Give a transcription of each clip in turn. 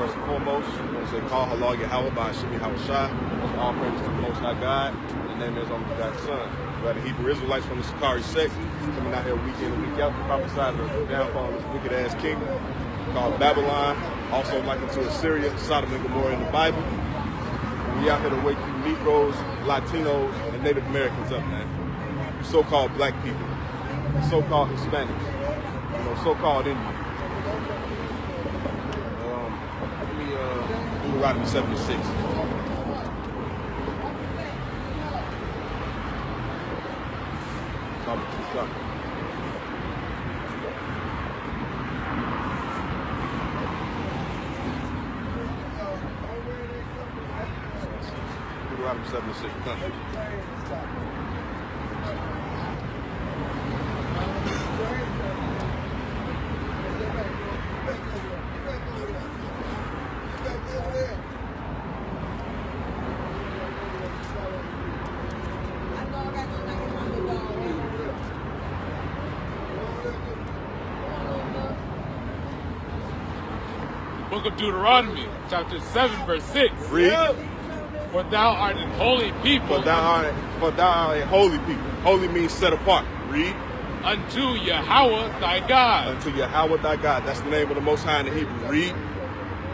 first and foremost, I want to say, call halal Yahweh by Shemi Hawashai. All praise to the Most High God. The name is only God's Son. We are the Hebrew Israelites from the SCARVES sect, coming out here week in and week out to prophesy the downfall of this wicked-ass kingdom called Babylon, also likened to Assyria, Sodom and Gomorrah in the Bible. And we out here to wake you Negroes, Latinos, and Native Americans up, man. You so-called black people, so-called Hispanics, you know, so-called Indians. Deuteronomy 76. Deuteronomy 76. Book of Deuteronomy, chapter 7, verse 6. Read. For thou art a holy people. For thou art a holy people. Holy means set apart. Read. Unto Yahweh thy God. Unto Yahweh thy God. That's the name of the Most High in the Hebrew. Read.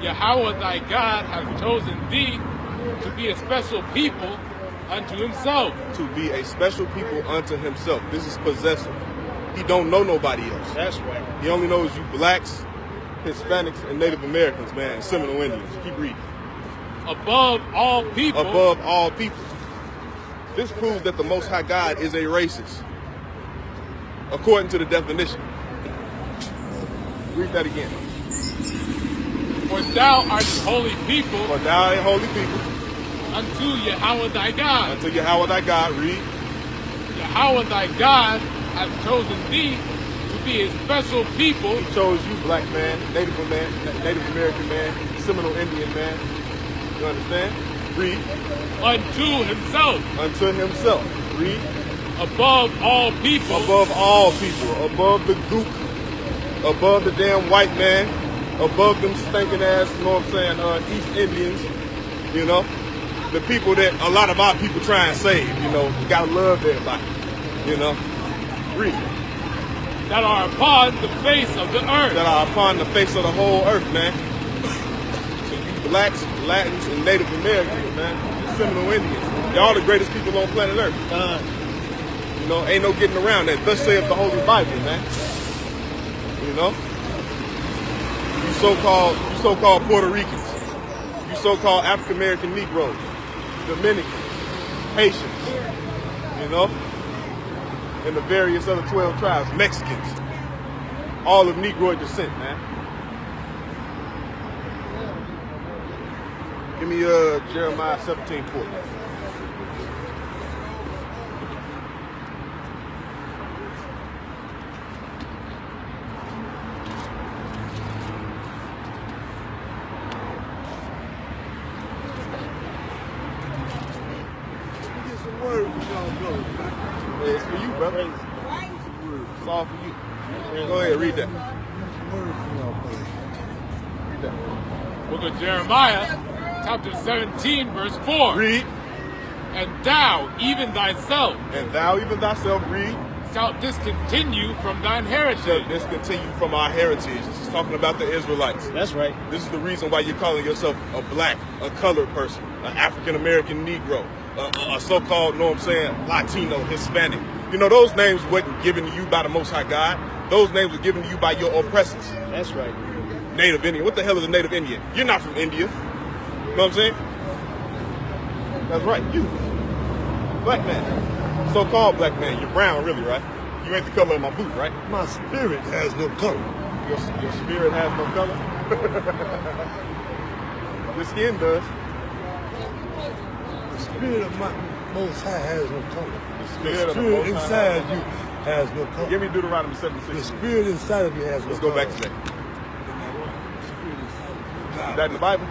Yahweh thy God hath chosen thee to be a special people unto himself. To be a special people unto himself. This is possessive. He don't know nobody else. That's right. He only knows you blacks, Hispanics, and Native Americans, man, and Seminole Indians. Keep reading. Above all people. Above all people. This proves that the Most High God is a racist, according to the definition. Read that again. For thou art a holy people. For thou art a holy people. Unto Yahweh thy God. Unto Yahweh thy God. Read. Yahweh thy God hath chosen thee to be a special people. He chose you, black man, Native American man, Seminole Indian man. You understand? Read. Unto himself. Unto himself. Read. Above all people. Above all people. Above the goop. Above the damn white man. Above them stinking ass, you know what I'm saying, East Indians. You know? The people that a lot of our people try and save. You know? You gotta love everybody. You know? Read. That are upon the face of the earth. That are upon the face of the whole earth, man. So you blacks, Latins, and Native Americans, man. Seminole Indians. Y'all the greatest people on planet Earth. You know, ain't no getting around that. Thus saith the Holy Bible, man. You know? You so-called Puerto Ricans. You so-called African American Negroes. Dominicans. Haitians. You know? And the various other 12 tribes, Mexicans, all of Negroid descent, man. Give me Jeremiah 17:4. Get some word from y'all, brother. It's for you, brother. It's all for you. Go ahead, read that. Read that. Book of Jeremiah, chapter 17, verse 4. Read. And thou, even thyself, Read. shalt discontinue from thine heritage. Shall discontinue from our heritage. This is talking about the Israelites. That's right. This is the reason why you're calling yourself a black, a colored person, an African American Negro, a so-called, you know what I'm saying, Latino, Hispanic. You know, those names weren't given to you by the Most High God. Those names were given to you by your oppressors. That's right. Native Indian. What the hell is a Native Indian? You're not from India. You know what I'm saying? That's right. You. Black man. So-called black man. You're brown, really, right? You ain't the color of my boot, right? My spirit has no color. Your spirit has no color? Your skin does. The spirit of my Most High has no color. The The spirit spirit inside you has no color. Give me Deuteronomy 76. The spirit inside of you has no Let's color. go back to that. Is that in the Bible?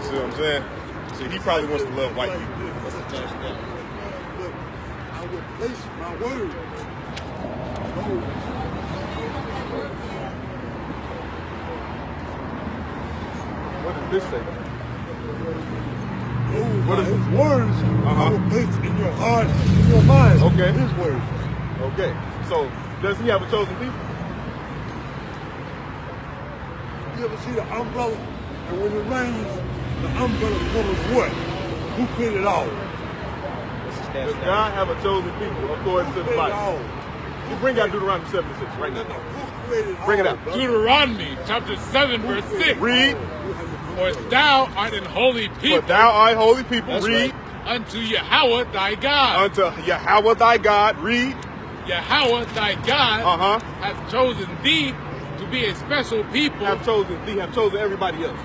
See what I'm saying? See, he probably wants to love white people. I will place my word. does this say? What is his words? Uh-huh. I will place in your heart, in your mind. Okay. His words. Okay. So, does he have a chosen people? You ever see the umbrella? And when it rains, the umbrella covers what? Who created all? Does God have a chosen people according to the Bible? You bring out Deuteronomy 76 right now. Who created Bring it all, out. brother? Deuteronomy chapter 7 verse 6. Read. For thou art an holy people. For thou art holy people. That's Read. right. Unto Yahweh thy God. Unto Yahweh thy God. Read. Yahweh thy God Uh-huh. hath chosen thee to be a special people. Have chosen thee. Have chosen everybody else.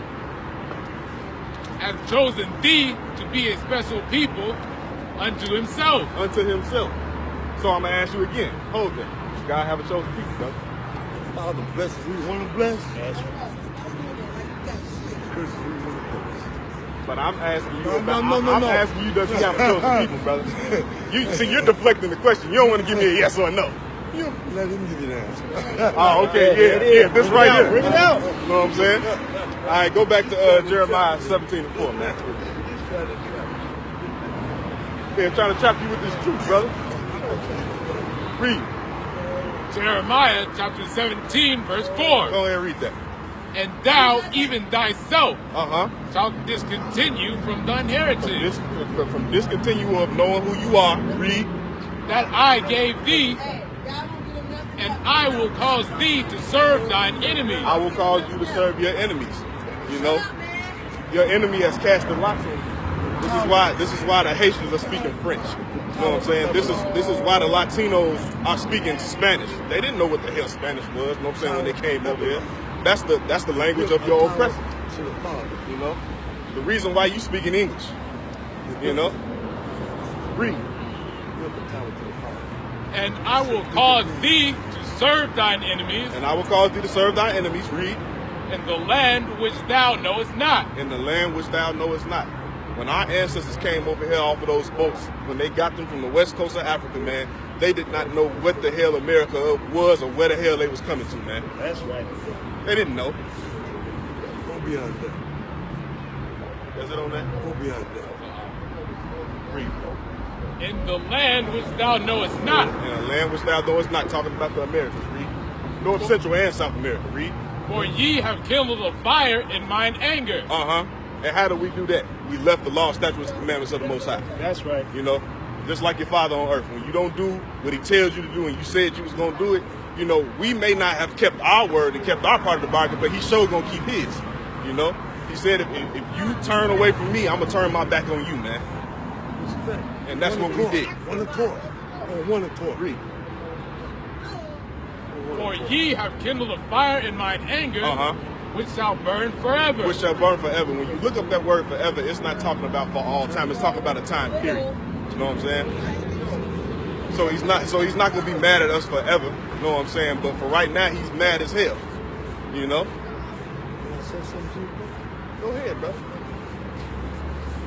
Hath chosen thee to be a special people unto himself. Unto himself. So I'm going to ask you again. Hold that. Does God have a chosen people, brother? Father blesses we want to bless. Curses we want to curse. But I'm asking you No, about, no, I'm no. asking you, does he have a chosen people, brother? You see, you're deflecting the question. You don't want to give me a yes or a no. You let him give you the answer. Oh, okay, yeah, this right here. Bring it out. You know what I'm saying? All right, go back to Jeremiah 17:4, man. They're trying to trap you with this truth, brother. Read. Jeremiah chapter 17 verse 4. Go ahead and read that. And thou even thyself Uh-huh. shalt discontinue from thine heritage From discontinue of knowing who you are, read. that I gave thee, and I will cause thee to serve thine enemies. I will cause you to serve your enemies. You know, your enemy has cast a lot on you. This is why the Haitians are speaking French. You know what I'm saying? This is why the Latinos are speaking Spanish. They didn't know what the hell Spanish was. You know what I'm saying? When they came over here, that's the language of your oppressor. To the Father. You know, the reason why you speaking English. You know, read. Give the power to the Father. And I will cause thee to serve thine enemies And I will cause thee to serve thy enemies. Read. in the land which thou knowest not. In the land which thou knowest not. When our ancestors came over here off of those boats, when they got them from the west coast of Africa, man, they did not know what the hell America was or where the hell they was coming to, man. That's right. They didn't know. Go beyond that. Is it on that? Go beyond that. Read. In the land which thou knowest not. In a land which thou knowest not, talking about the Americas. Read. North, Central, and South America. Read. For ye have kindled a fire in mine anger. Uh-huh. And how do we do that? We left the law, statutes, and commandments of the Most High. That's right. You know, just like your father on earth. When you don't do what he tells you to do and you said you was going to do it, you know, we may not have kept our word and kept our part of the bargain, but he sure going to keep his. You know? He said, if you turn away from me, I'm going to turn my back on you, man. Respect. And that's what we did. One accord. On one accord. Read. For ye have kindled a fire in mine anger, Uh-huh. which shall burn forever. Which shall burn forever. When you look up that word forever, it's not talking about for all time. It's talking about a time period. You know what I'm saying? So he's not gonna be mad at us forever. You know what I'm saying? But for right now, he's mad as hell. You know? Can I say something to you, bro? Go ahead, bro.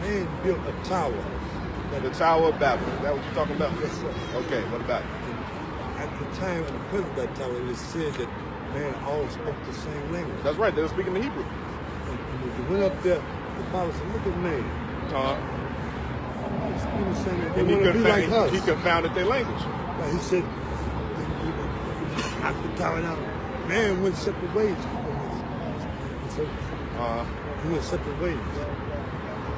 Man built a tower. The Tower of Babel. Is that what you're talking about? Yes, sir. Okay, what about it? At the time of the present of that tower, it was said that man all spoke the same language. That's right, they were speaking the Hebrew. And when you went up there, the father said, look at man. He was saying that they And want to be like us. he confounded their language. Like he said, knock the tower down. Man went separate ways. So he went separate ways.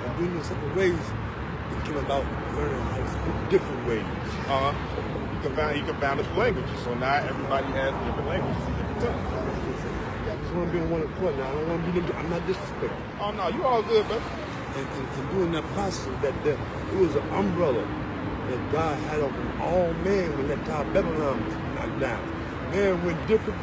And doing the separate ways, it came about learning how to speak different ways. He confounded the languages. So now everybody has different languages and different tongues. I just want to be on one accord now. I don't want to be, I'm not disrespectful. Oh no, you all good, bro. And doing that process, it was an umbrella that God had over all men when that Tower of Babylon was knocked down. Man went different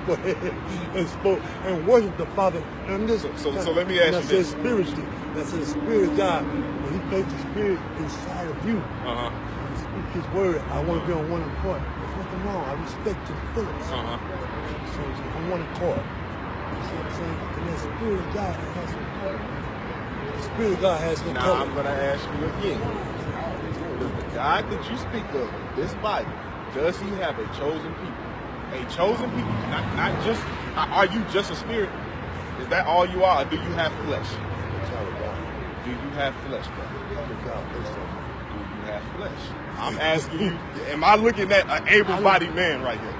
ways and spoke and worshiped the Father. And this, So let me ask you this. Spiritually, that's the Spirit of God. When He placed the Spirit inside of you, and speak His word, I want to be on one accord. There's nothing wrong. I respect you fullest. So on one accord. You see what I'm saying? And that Spirit of God has no color. The Spirit of God has no Now color. I'm going to ask you again. Does the God that you speak of, this Bible, does he have a chosen people? A chosen people, not just, are you just a spirit? Is that all you are, or do you have flesh? Child of God. Do you have flesh, brother? Child of God. That's all. Do you have flesh? I'm asking you, am I looking at an able-bodied man right here?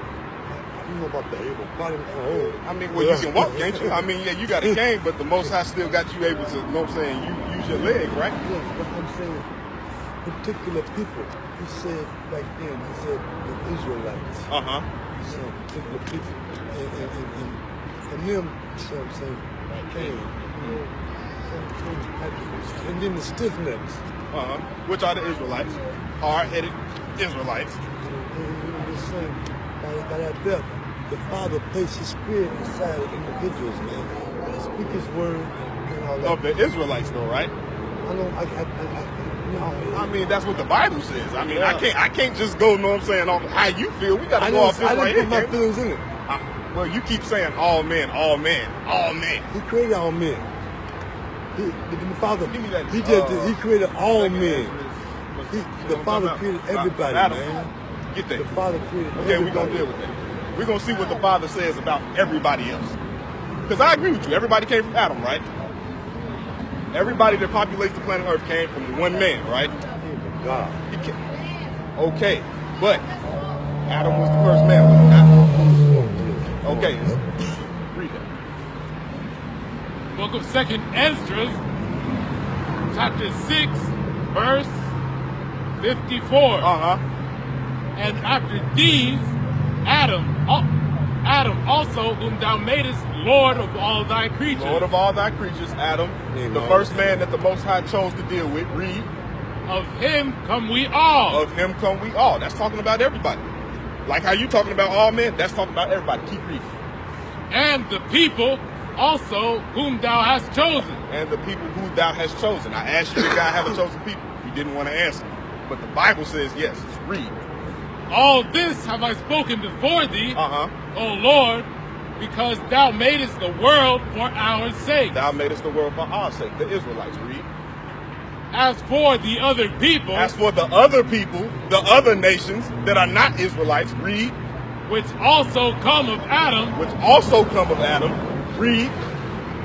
You know about the able-bodied man. I mean, well, you can walk, can't you? I mean, yeah, you got a cane, but the Most High still got you able to, you know what I'm saying, use your legs, right? Yes, but I'm saying particular people. He said back then, he said the Israelites. Uh-huh. He said particular people. And for them, you know what I'm saying, came. And then the stiff necks. Uh-huh. Which are the Israelites. Hard-headed Israelites. And the same, by that belt, the Father placed His Spirit inside of individuals, man. Speak His word and all that. Of the Israelites, though, right? I mean, that's what the Bible says. I mean, I can't just go, know what I'm saying, off how you feel. We got to go off this right here. I didn't put my feelings in it. Well, you keep saying all men, all men, all men. He created all men. The Father, Give me that, he created all men. The Father created everybody, Adam, man. Get that. The Father created everybody. Okay, we're going to deal with that. We're going to see what the Father says about everybody else. Because I agree with you. Everybody came from Adam, right? Everybody that populates the planet Earth came from one man, right? God. Okay, but Adam was the first man, was he not? Okay, read that. Book of 2nd Esdras, chapter 6, verse 54. Uh-huh. And after these, Adam also, whom thou madest Lord of all thy creatures. Lord of all thy creatures, Adam, the first man that the Most High chose to deal with. Read. Of him come we all. Of him come we all. That's talking about everybody. Like how you talking about all men, that's talking about everybody. Keep reading. And the people also whom thou hast chosen. And the people who thou hast chosen. I asked you, did God have a chosen people? You didn't want to answer. But the Bible says yes. Read. All this have I spoken before thee, O Lord, because thou madest the world for our sake. Thou madest the world for our sake. The Israelites. Read. As for the other people. As for the other people, the other nations that are not Israelites. Read. Which also come of Adam. Which also come of Adam. Read.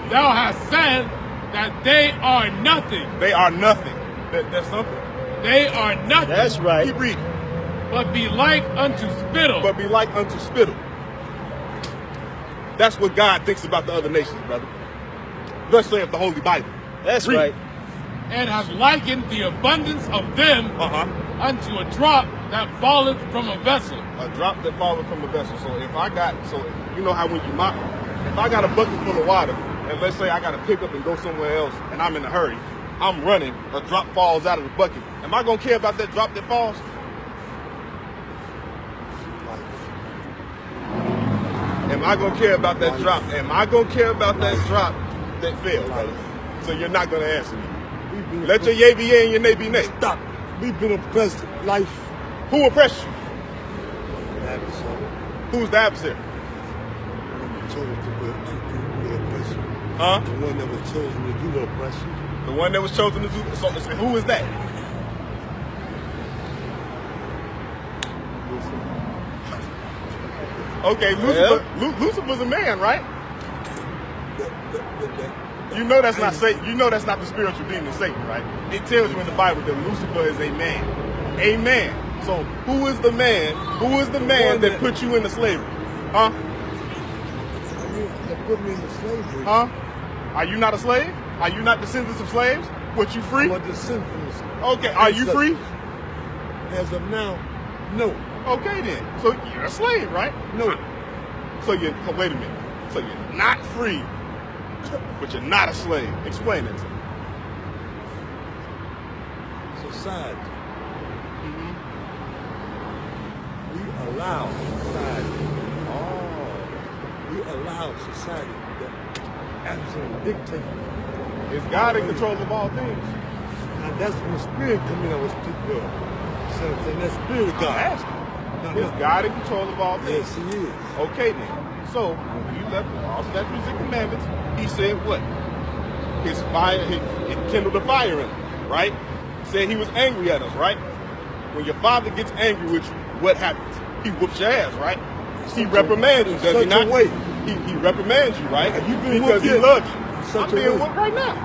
Thou hast said that they are nothing. They are nothing. That's something. They are nothing. That's right. Keep reading. But be like unto spittle. But be like unto spittle. That's what God thinks about the other nations, brother. Thus saith the Holy Bible. That's right. And has likened the abundance of them unto a drop that falleth from a vessel. A drop that falleth from a vessel. So if I got, you know how when you mop, if I got a bucket full of water, and let's say I got to pick up and go somewhere else, and I'm in a hurry, I'm running, a drop falls out of the bucket. Am I going to care about that drop that falls? Am I going to care about that drop? Am I going to care about that drop that fell, brother? So you're not going to answer me. Let your yea be yea and your nay be nay. Stop. We've been oppressed life. Who oppressed you? The adversary. Who's the adversary? The oppression. Huh? The one that was chosen to do the oppression. The one that was chosen to do. So who is that? Okay, Lucifer's a man, right? You know that's not Satan. You know that's not the spiritual demon Satan, right? It tells you in the Bible that Lucifer is a man. A man. So who is the man? Who is the man that put you into slavery? Huh? That put me into slavery. Huh? Are you not a slave? Are you not descendants of slaves? What, you free? I'm a descendant from slaves. Okay, are you free? As of now, no. Okay then. So you're a slave, right? No. So you wait a minute. So you're not free, but you're not a slave. Explain it to me. Society. We allow society. We allow society to absolutely dictate. Is God in control of all things? And that's when the spirit come in. I was too good. So that spirit of God. Is God in control of all things? Yes, He is. Okay then. So when He left the laws, statutes, and commandments, He said what? His fire, He kindled a fire in him, right? Said He was angry at us, right? When your father gets angry with you, what happens? He whoops your ass, right? He reprimands you, does he not? he reprimands you, right? Because he loves you. I'm being whooped right now.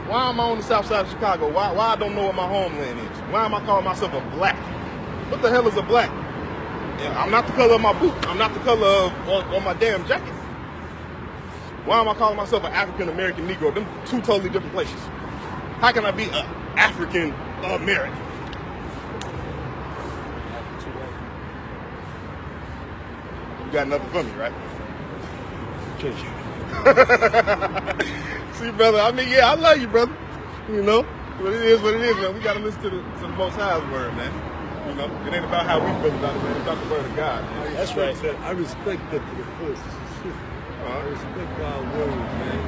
Why am I on the south side of Chicago? Why I don't know what my homeland is? Why am I calling myself a black? What the hell is a black? Yeah, I'm not the color of my boot. I'm not the color of my damn jacket. Why am I calling myself an African American Negro? Them two totally different places. How can I be an African American? You got nothing for me, right? See, brother, I mean, yeah, I love you, brother. You know, but it is what it is, man. We got to listen to the Most High's word, man. You know, it ain't about how we feel about it, man. It's about the word of God, man. That's right. I respect that to the fullest. I respect God's word, man.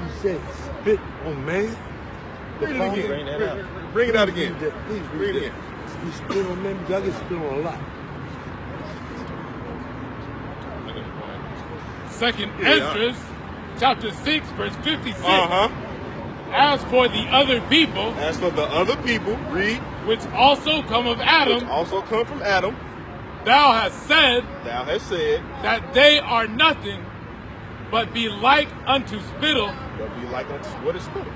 You said spit on man. Bring it again. Bring it out again. Please bring it again. You spit on man, y'all get spit on a lot. Second Esdras, chapter 6, verse 56. As for the other people, read, which also come of Adam, thou hast said that they are nothing, but be like unto spittle. What is spittle?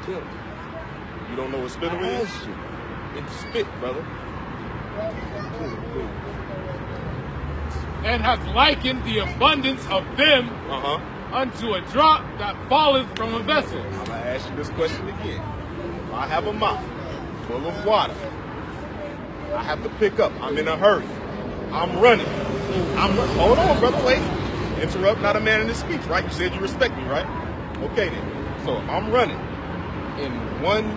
You don't know what spittle is? It's spit, brother. And hath likened the abundance of them unto a drop that falleth from a vessel. I'm going to ask you this question again. If I have a mouth full of water, I have to pick up. I'm in a hurry. I'm running. Hold on, brother, wait. Interrupt not a man in his speech, right? You said you respect me, right? Okay, then. So if I'm running and one,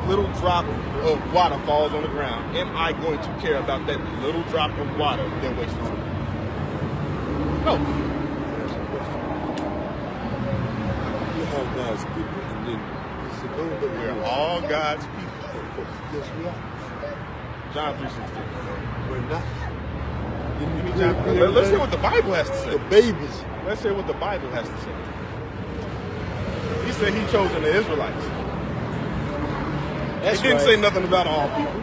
little drop of water falls on the ground, am I going to care about that little drop of water that wastes on me? No. We're all God's people, and then we're all God's people. Yes, we are. John 3:16. We're not. Let's hear what the Bible has to say. The babies. Let's hear what the Bible has to say. He said he chosen the Israelites. He didn't say nothing about all people.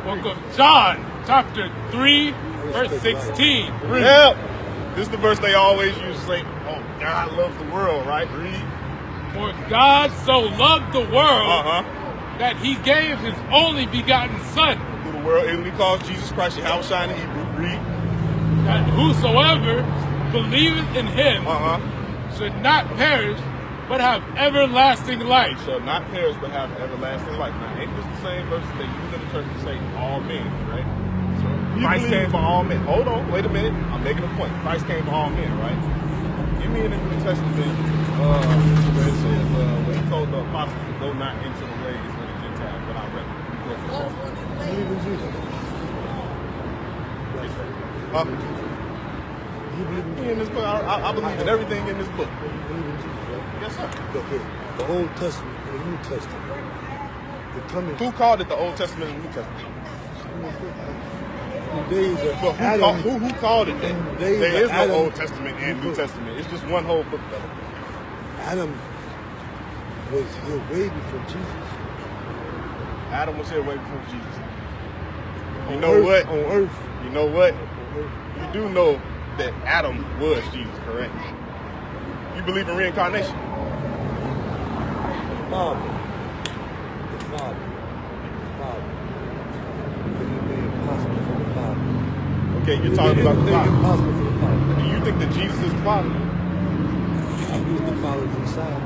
Book of John, chapter 3, verse 16. Yep. This is the verse they always use to say, oh, God loves the world, right? Read. For God so loved the world that he gave his only begotten Son. Who the world inly calls Jesus Christ, Yahushua in Hebrew. Read. That whosoever believeth in him should not perish, but have everlasting life. Shall not perish, but have everlasting life. Now, ain't this the same verse they use in the church to say all men, right? So Christ came for all men. Hold on, wait a minute. I'm making a point. Christ came for all men, right? Give me in the New Testament where it says, when he told the apostles to go not into the ways of the Gentiles, but I read it. Believe in Jesus. You believe in this book? I believe in everything in this book. You believe in Jesus, right? Yes, sir. The Old Testament and the New Testament. Who called it the Old Testament and the New Testament? But who called it that? There is no Old Testament and New Testament. It's just one whole book, brother. Adam was here way before Jesus. Adam was here way before Jesus. You know what? On earth. You know what? You do know that Adam was Jesus, correct? You believe in reincarnation? The Father. Okay, you're talking about the Father. Impossible for the Father. Do you think that Jesus is the Father? I believe the Father is inside.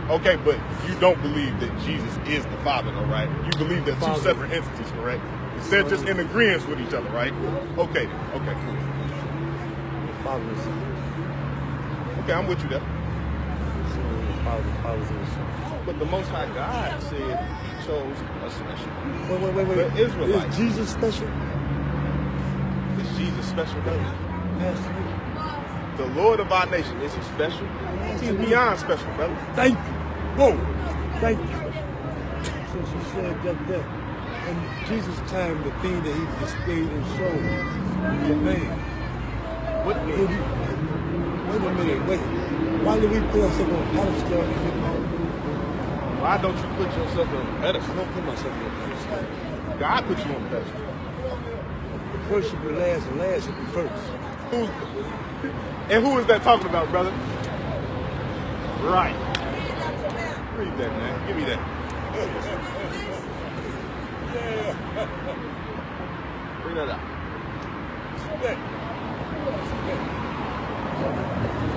Okay, but you don't believe that Jesus is the Father, though, right? You believe they're two separate entities, correct? They're just in agreement with each other, right? Okay, okay. The Father is okay, I'm with you there. The Father's in the Son. But the Most High God said he chose a special. Wait. The Israelites. Is Jesus special? Is Jesus special, brother? Yes. The Lord of our nation, is he special? He's beyond special, brother. Thank you. Whoa. Thank you. Since you said that, in Jesus' time, the thing that he displayed and showed for man. What did he? Wait a minute, wait. Why did we put ourselves on a pedestal? Why don't you put yourself on a pedestal? I don't put myself on a pedestal. God put you on a pedestal. First should be last, and last should be first. And who is that talking about, brother? Right. Read that, man. Give me that. Bring that out.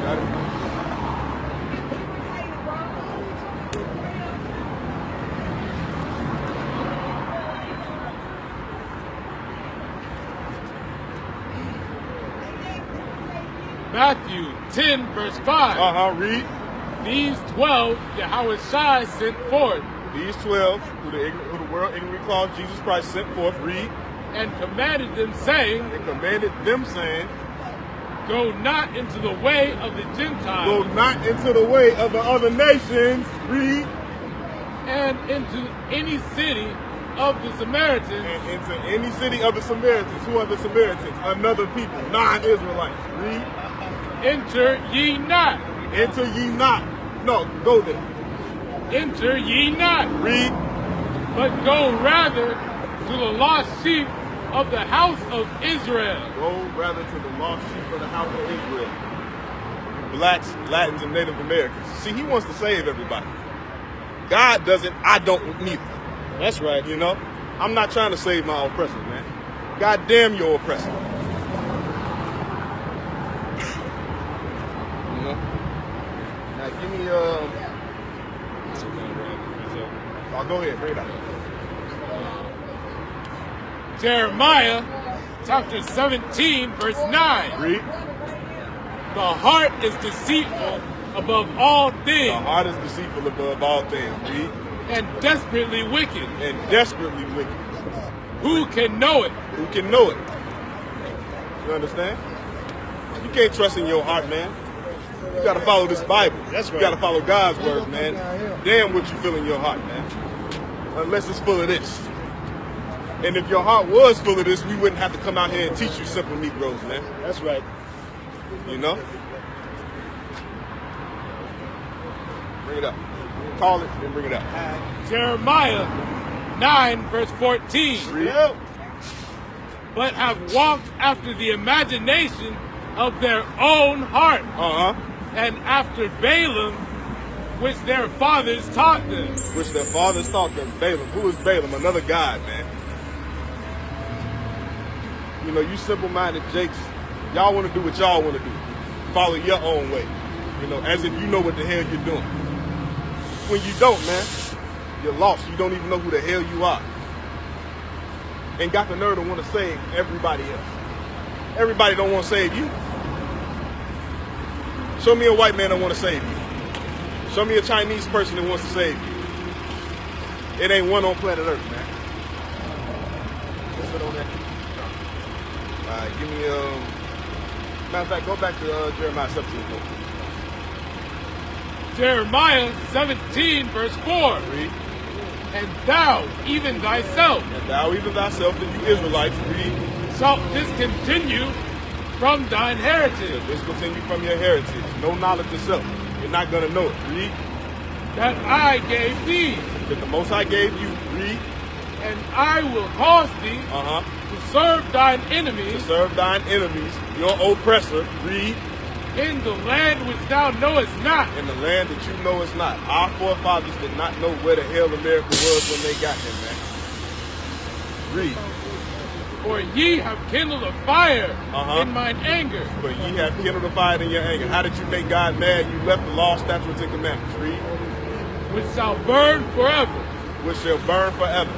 Got it? Matthew 10, verse 5. Read. These 12 Yahushua sent forth. These 12, who the world ignorantly calls Jesus Christ, sent forth. Read. And commanded them, saying, Go not into the way of the Gentiles. Go not into the way of the other nations. Read. And into any city of the Samaritans. And into any city of the Samaritans. Who are the Samaritans? Another people, non-Israelites. Read. Enter ye not. Enter ye not. No, go there. Enter ye not. Read. But go rather to the lost sheep of the house of Israel. Go rather to the lost sheep of the house of Israel. Blacks, Latins, and Native Americans. See, he wants to save everybody. God doesn't, I don't neither. That's right. You know? I'm not trying to save my oppressor, man. God damn your oppressor. You know? Now give me go ahead, bring it out. Jeremiah chapter 17, verse 9. Read. The heart is deceitful above all things. The heart is deceitful above all things. Read. And desperately wicked. And desperately wicked. Who can know it? Who can know it? You understand? You can't trust in your heart, man. You gotta follow this Bible. That's right. You gotta follow God's words, man. Damn what you feel in your heart, man. Unless it's full of this. And if your heart was full of this, we wouldn't have to come out here and teach you simple Negroes, man. That's right. You know? Bring it up. Call it, then bring it up. Jeremiah 9, verse 14. Read. But have walked after the imagination of their own heart. And after Balaam, which their fathers taught them. Which their fathers taught them. Balaam. Who is Balaam? Another god, man. You know, you simple-minded jakes, y'all want to do what y'all want to do. Follow your own way. You know, as if you know what the hell you're doing. When you don't, man, you're lost. You don't even know who the hell you are. And got the nerve to want to save everybody else. Everybody don't want to save you. Show me a white man that want to save you. Show me a Chinese person that wants to save you. It ain't one on planet Earth, man. Let's sit on that. All right, give me matter of fact, go back to Jeremiah 17. Jeremiah 17, verse 4. Read. And thou, even thyself. And thou, even thyself, and you Israelites, read. Shalt discontinue from thine heritage. Discontinue from your heritage. No knowledge of self. You're not going to know it. Read. That I gave thee. That the Most High gave you. Read. And I will cause thee to serve thine enemies. To serve thine enemies, your oppressor. Read. In the land which thou knowest not. In the land that you know is not. Our forefathers did not know where the hell America was when they got here, man. Read. For ye have kindled a fire in mine anger. For ye have kindled a fire in your anger. How did you make God mad? You left the law, statutes, and commandments. Read. Which shall burn forever. Which shall burn forever.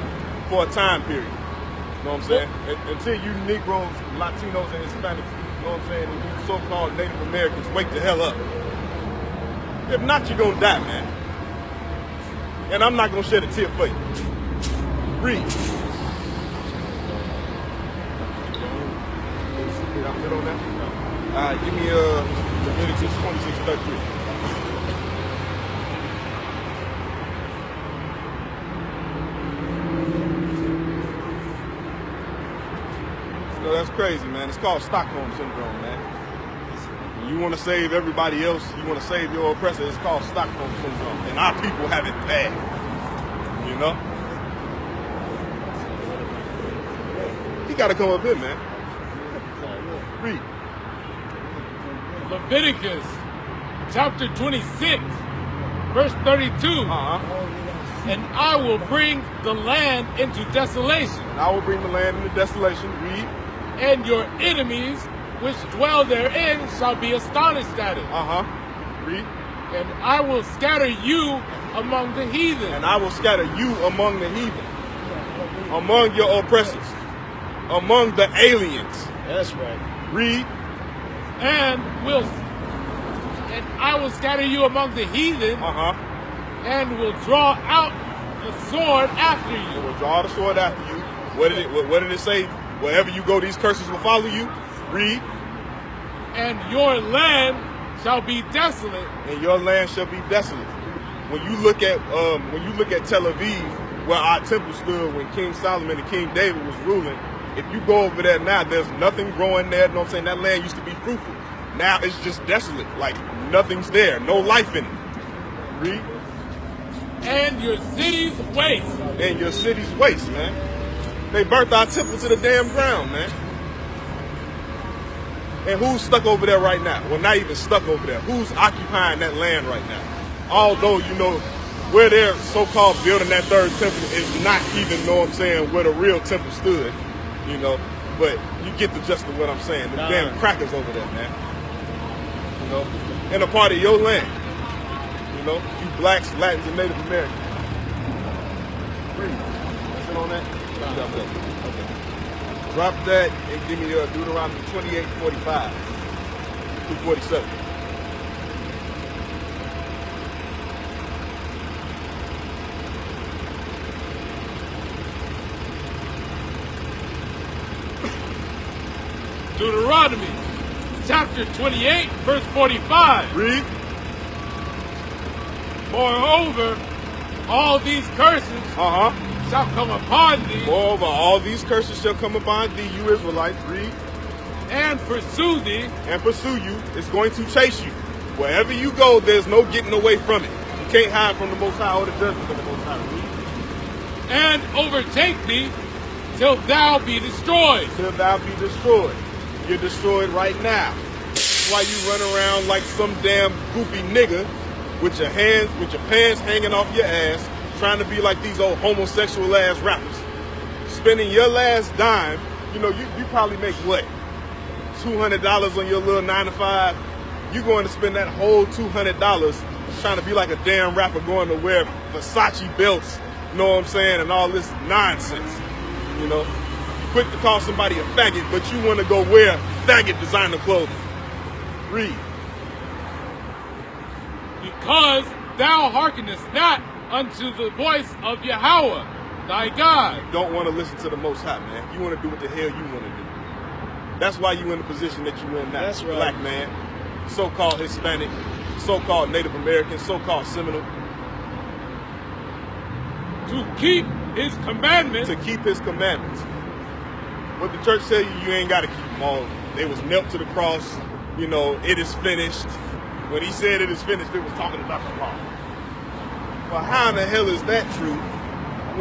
For a time period. You know what I'm saying? Until you Negroes, Latinos, and Hispanics, you know what I'm saying, and you so-called Native Americans, wake the hell up. If not, you're going to die, man. And I'm not going to shed a tear for you. Read. On that? Give me Leviticus 26:33. So that's crazy, man. It's called Stockholm Syndrome, man. When you want to save everybody else, you want to save your oppressor, it's called Stockholm Syndrome. And our people have it bad. You know? He got to come up here, man. Read. Leviticus chapter 26, verse 32. And I will bring the land into desolation. And I will bring the land into desolation. Read. And your enemies which dwell therein shall be astonished at it. Read. And I will scatter you among the heathen. And I will scatter you among the heathen. Among your oppressors. Among the aliens. That's right. Read. And I will scatter you among the heathen. And will draw out the sword after you. Will draw the sword after you. What did it say? Wherever you go, these curses will follow you. Read. And your land shall be desolate. And your land shall be desolate. When you look at Tel Aviv, where our temple stood when King Solomon and King David was ruling, if you go over there now, there's nothing growing there. You know what I'm saying? That land used to be fruitful. Now it's just desolate. Like nothing's there. No life in it. Read. And your cities waste. And your cities waste, man. They burnt our temple to the damn ground, man. And who's stuck over there right now? Well, not even stuck over there. Who's occupying that land right now? Although, you know, where they're so-called building that third temple is not even, know what I'm saying, where the real temple stood, you know. But you get the gist of what I'm saying. The damn crackers over there, man. You know, and a part of your land. You know, you blacks, Latins, and Native Americans. Read. That's it on that? Okay. Drop that and give me Deuteronomy 28:45 through 47. Deuteronomy chapter 28, verse 45. Read. Moreover, all these curses shall come upon thee. Moreover, all these curses shall come upon thee, you Israelites. Read. And pursue thee. And pursue you. It's going to chase you. Wherever you go, there's no getting away from it. You can't hide from the Most High or the judgment of the Most High. Read. And overtake thee till thou be destroyed. Till thou be destroyed. You're destroyed right now. That's why you run around like some damn goofy nigga with your pants hanging off your ass, trying to be like these old homosexual ass rappers. Spending your last dime, you know, you probably make what? $200 on your little 9 to 5. You're going to spend that whole $200 trying to be like a damn rapper, going to wear Versace belts, you know what I'm saying, and all this nonsense. You know, you're quick to call somebody a faggot, but you want to go wear faggot designer clothing. Read. Because thou hearkenest not unto the voice of Yahweh, thy God. You don't want to listen to the Most High, man. You want to do what the hell you want to do. That's why you're in the position that you're in now. That's right. Black man, so-called Hispanic, so-called Native American, so-called Seminole. To keep his commandments. To keep his commandments. What the church tell you, you ain't got to keep them all. They was nailed to the cross. You know, it is finished. When he said it is finished, it was talking about the law. But how in the hell is that true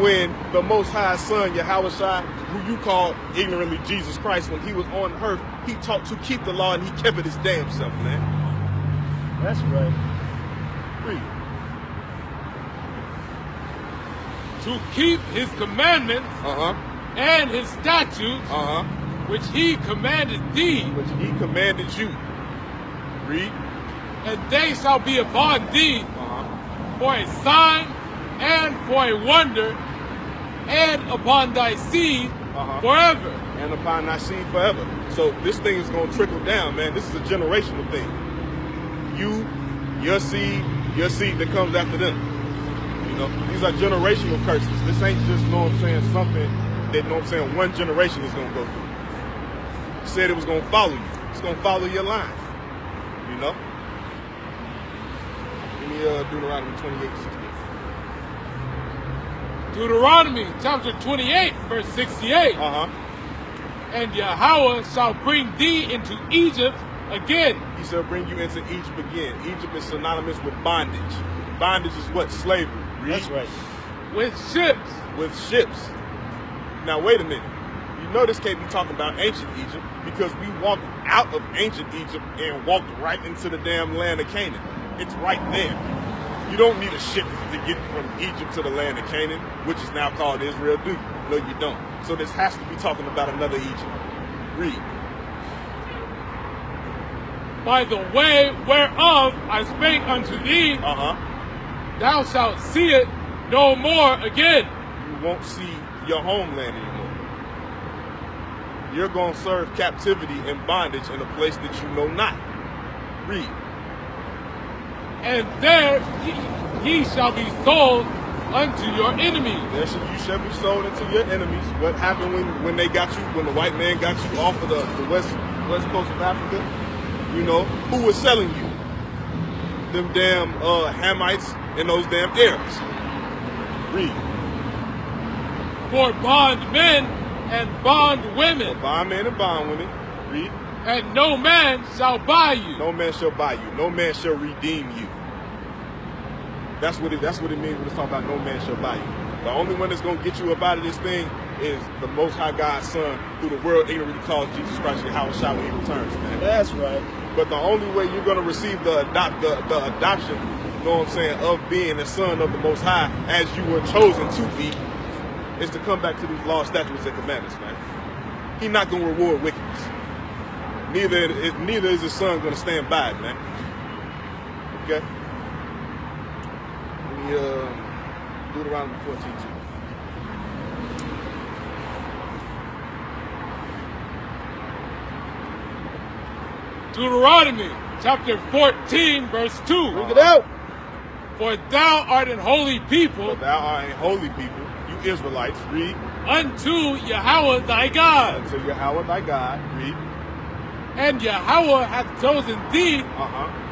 when the Most High Son, Yahweh Shai, who you call ignorantly Jesus Christ, when he was on earth, he taught to keep the law and he kept it his damn self, man. That's right. Read. To keep his commandments and his statutes, which he commanded thee. Which he commanded you. Read. And they shall be upon thee for a sign and for a wonder, and upon thy seed forever. And upon thy seed forever. So this thing is going to trickle down, man. This is a generational thing. You, your seed that comes after them. You know, these are generational curses. This ain't just, know what I'm saying, something that, know what I'm saying, one generation is going to go through. It said it was going to follow you. It's going to follow your line. You know? Give me Deuteronomy 28:68. Deuteronomy chapter 28, verse 68. And Yahweh shall bring thee into Egypt again. He shall bring you into Egypt again. Egypt is synonymous with bondage. Bondage is what? Slavery. Read. That's right. with ships. With ships. Now wait a minute. You know this can't be talking about ancient Egypt because we walked out of ancient Egypt and walked right into the damn land of Canaan. It's right there. You don't need a ship to get from Egypt to the land of Canaan, which is now called Israel, do you? No, you don't. So this has to be talking about another Egypt. Read. By the way whereof I spake unto thee, thou shalt see it no more again. You won't see your homeland anymore. You're going to serve captivity and bondage in a place that you know not. Read. And there ye shall be sold unto your enemies. You shall be sold into your enemies. What happened when they got you, when the white man got you off of the west coast of Africa? You know, who was selling you? Them damn Hamites and those damn Arabs. Read. For bondmen and bondwomen. For bondmen and bondwomen. Read. And no man shall buy you. No man shall buy you. No man shall redeem you. That's what it means when it's talking about no man shall buy you. The only one that's going to get you up out of this thing is the Most High God's Son, who the world ignorantly calls Jesus Christ, Yahweh when he returns, man. That's right. But the only way you're going to receive the adoption, you know what I'm saying, of being the son of the Most High, as you were chosen to be, is to come back to these laws, statutes, and commandments, man. He's not going to reward wickedness. Neither is his son going to stand by it, man. Okay? Let me Deuteronomy 14:2. Deuteronomy chapter 14, verse 2. Bring it out. For thou art an holy people. For thou art a holy people, you Israelites. Read. Unto Yahweh thy God. Unto Yahweh thy God. Read. And Yahweh hath chosen thee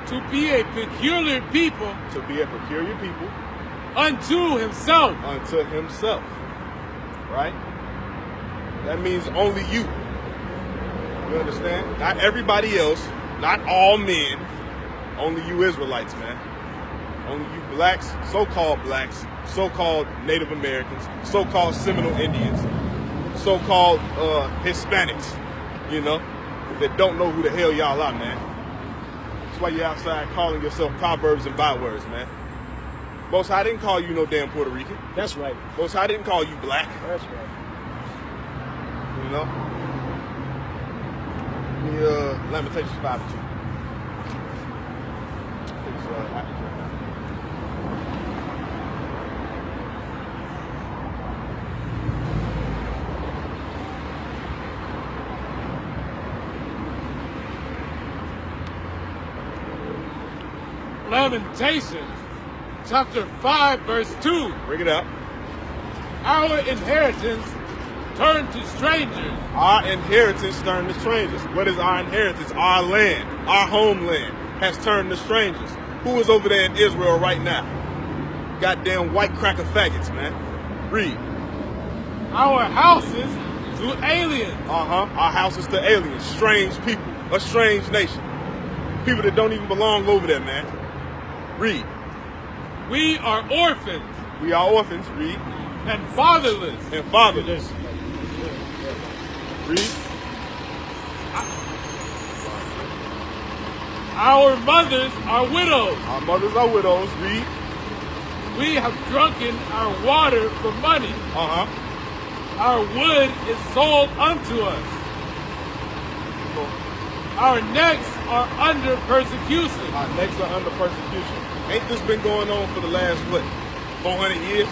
to be a peculiar people. To be a peculiar people. Unto himself. Unto himself. Right? That means only you. You understand? Not everybody else. Not all men. Only you Israelites, man. Only you blacks, so-called Native Americans, so-called Seminole Indians, so-called Hispanics, you know, that don't know who the hell y'all are, man. That's why you're outside calling yourself proverbs and bywords, man. Most High didn't call you no damn Puerto Rican. That's right. Most High didn't call you black. That's right. You know? Lamentations 5:2. Lamentations chapter 5, verse 2. Bring it up. Our inheritance turned to strangers. Our inheritance turned to strangers. What is our inheritance? Our land, our homeland has turned to strangers. Who is over there in Israel right now? Goddamn white cracker faggots, man. Read. Our houses to aliens. Our houses to aliens. Strange people. A strange nation. People that don't even belong over there, man. Read. We are orphans. We are orphans. Read. And fatherless. And fatherless. Read. Our mothers are widows. Our mothers are widows. Read. We have drunken our water for money. Our wood is sold unto us. Our necks are under persecution. Our necks are under persecution. Ain't this been going on for the last, 400 years?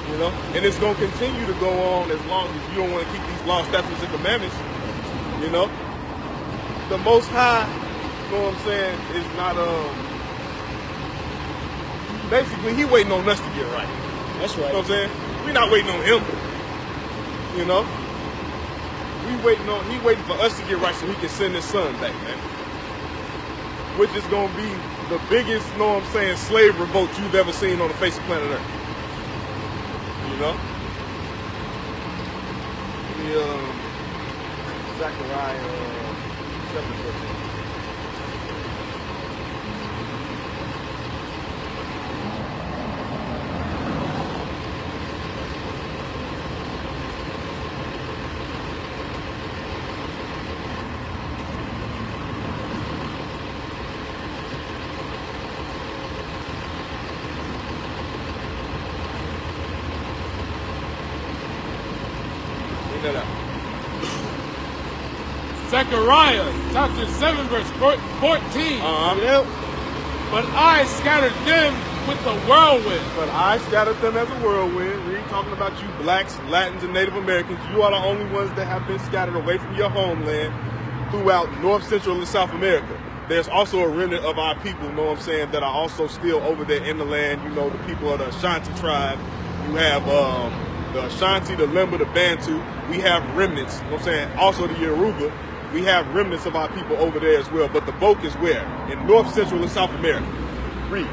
You know? And it's going to continue to go on as long as you don't want to keep these laws, statutes, and commandments. You know? The Most High, you know what I'm saying, is not, basically, he waiting on us to get right. That's right. You know what I'm saying? We're not waiting on him. You know? He waiting for us to get right so he can send his son back, man. Which is going to be the biggest, you know what I'm saying, slave revolt you've ever seen on the face of planet Earth. You know? Zechariah chapter 13. that out. Zechariah chapter 7 verse 14. But I scattered them with the whirlwind. But I scattered them as a whirlwind. We're talking about you blacks, Latins, and Native Americans. You are the only ones that have been scattered away from your homeland throughout North, Central, and South America. There's also a remnant of our people, you know what I'm saying, that are also still over there in the land. You know, the people of the Ashanti tribe. You have the Ashanti, the Lemba, the Bantu. We have remnants, you know what I'm saying, also the Yoruba. We have remnants of our people over there as well. But the bulk is where? In North, Central, and South America. Read.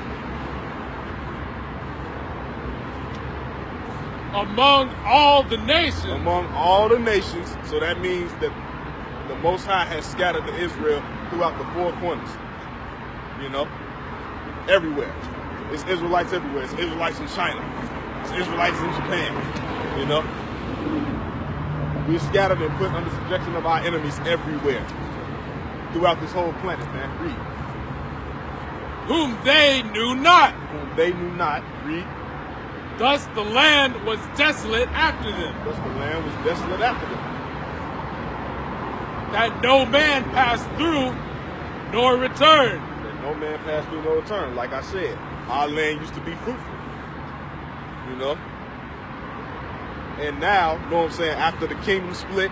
Among all the nations. Among all the nations. So that means that the Most High has scattered the Israel throughout the four corners. You know? Everywhere. It's Israelites everywhere. It's Israelites in China. It's Israelites in Japan. You know? We're scattered and put under subjection of our enemies everywhere. Throughout this whole planet, man. Read. Whom they knew not. Whom they knew not. Read. Thus the land was desolate after them. Thus the land was desolate after them. That no man passed through nor returned. That no man passed through nor returned. Like I said, our land used to be fruitful. You know? And now, you know what I'm saying, after the kingdom split,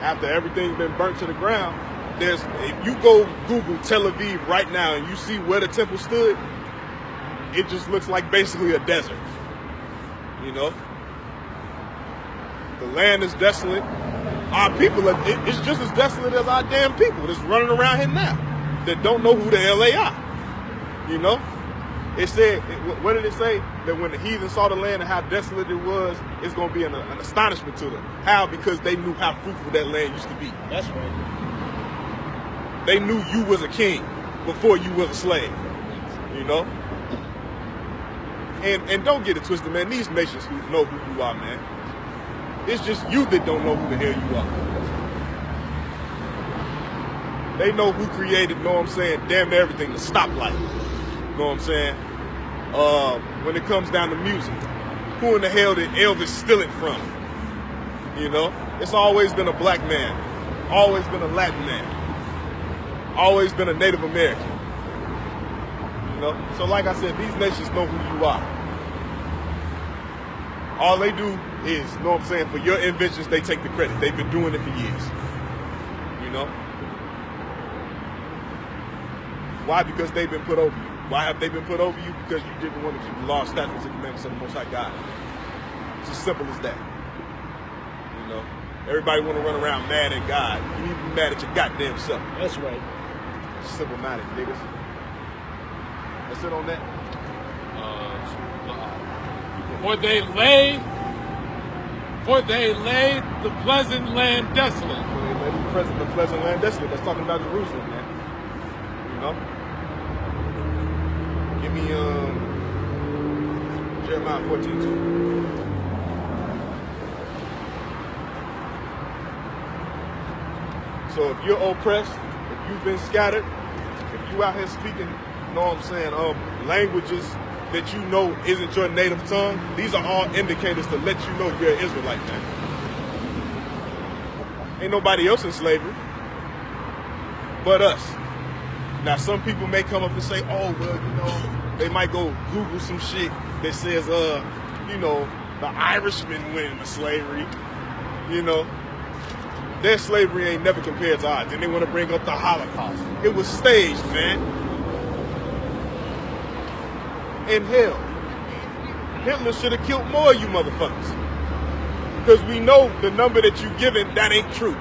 after everything's been burnt to the ground, if you go Google Tel Aviv right now and you see where the temple stood, it just looks like basically a desert. You know? The land is desolate. Our people, it's just as desolate as our damn people that's running around here now that don't know who the hell they are. You know? It said, what did it say? That when the heathen saw the land and how desolate it was, it's going to be an astonishment to them. How? Because they knew how fruitful that land used to be. That's right. They knew you was a king before you was a slave. You know? And don't get it twisted, man. These nations who know who you are, man. It's just you that don't know who the hell you are. They know who created, know what I'm saying, damn near everything, the stoplight. You know what I'm saying? When it comes down to music, who in the hell did Elvis steal it from? You know? It's always been a black man. Always been a Latin man. Always been a Native American. You know? So like I said, these nations know who you are. All they do is, you know what I'm saying, for your inventions, they take the credit. They've been doing it for years. You know? Why? Because they've been put over you. Why have they been put over you? Because you didn't want to keep the law, statutes, and commandments of the Most High God. It's as simple as that. You know? Everybody want to run around mad at God. You need to be mad at your goddamn self. That's right. Simple-minded, niggas. That's it on that. For they laid the pleasant land desolate. For they laid the pleasant land desolate. That's talking about Jerusalem, man. You know? Give me Jeremiah 14:2. So if you're oppressed, if you've been scattered, if you out here speaking, you know what I'm saying, languages that you know isn't your native tongue, these are all indicators to let you know you're an Israelite, man. Ain't nobody else in slavery but us. Now, some people may come up and say, oh, well, you know, they might go Google some shit that says, you know, the Irishmen went into slavery, you know. Their slavery ain't never compared to ours. And they want to bring up the Holocaust. It was staged, man. And hell, Hitler should have killed more of you motherfuckers. Because we know the number that you given, that ain't true.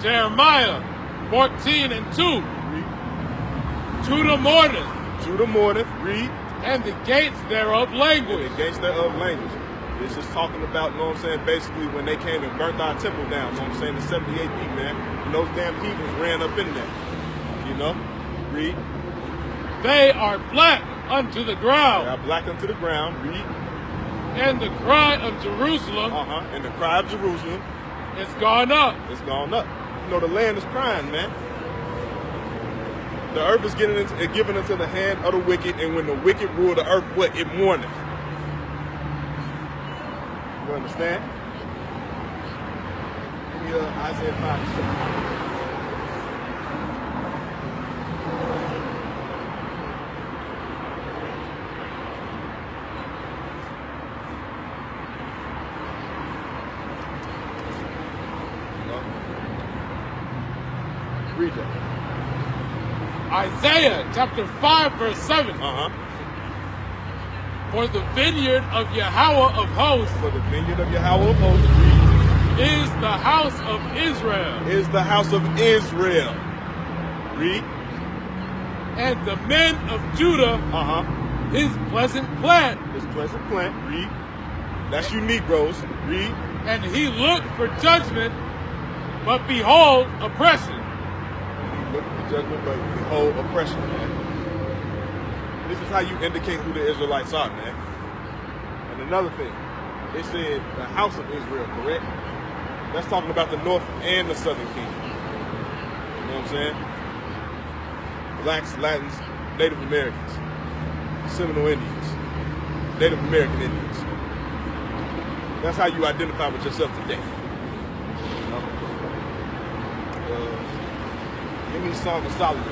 Jeremiah 14:2. Read. To the morning. To the morning. Read. And the gates thereof language. And the gates thereof language. This is talking about, you know what I'm saying, basically when they came and burnt our temple down, you know what I'm saying, in 70 AD, man. And those damn heathens ran up in there. You know? Read. They are black unto the ground. They are black unto the ground. Read. And the cry of Jerusalem. And the cry of Jerusalem. It's gone up. It's gone up. You know, the land is crying, man. The earth is given into the hand of the wicked, and when the wicked rule the earth, what? It mourneth. You understand? Give me Isaiah 5:7. Read that. Isaiah chapter 5 verse 7. For the vineyard of Yahweh of hosts. For the vineyard of Yahweh of hosts. Read. Is the house of Israel. Is the house of Israel. Read. And the men of Judah. His pleasant plant. His pleasant plant. Read. That's you Negroes. Read. And he looked for judgment, but behold oppression. Look for judgment, but behold oppression, man. This is how you indicate who the Israelites are, man. And another thing, they said the house of Israel, correct? That's talking about the north and the southern kingdom. You know what I'm saying? Blacks, Latins, Native Americans, Seminole Indians, Native American Indians. That's how you identify with yourself today. Give me Song of Solomon.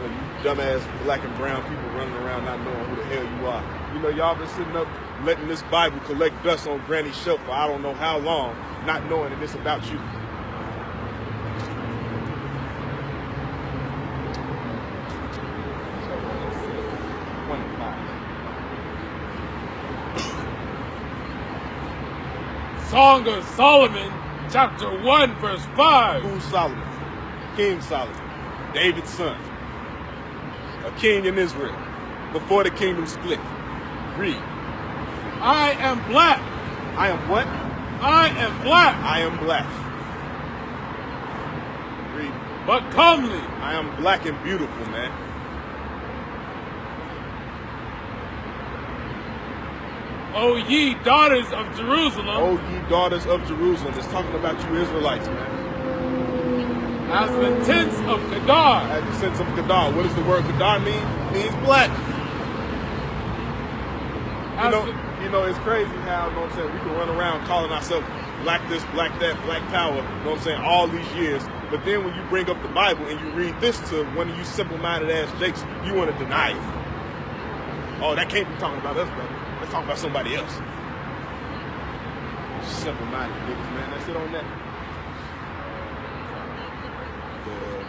You dumbass black and brown people running around not knowing who the hell you are. You know, y'all been sitting up letting this Bible collect dust on Granny's shelf for I don't know how long, not knowing that it's about you. Song of Solomon, chapter 1, verse 5. Who's Solomon? King Solomon, David's son. A king in Israel, before the kingdom split. Read. I am black. I am what? I am black. I am black. Read. But comely. I am black and beautiful, man. O ye daughters of Jerusalem. O ye daughters of Jerusalem. It's talking about you Israelites, man. As the tents of Kedar. As the tents of Kedar. What does the word Kedar mean? It means black. You know, it's crazy how, you know what I'm saying, we can run around calling ourselves black this, black that, black power, you know what I'm saying, all these years. But then when you bring up the Bible and you read this to one of you simple-minded ass jakes, you want to deny it. Oh, that can't be talking about us, brother. Let's talk about somebody else. Simple-minded niggas, man. That's it on that.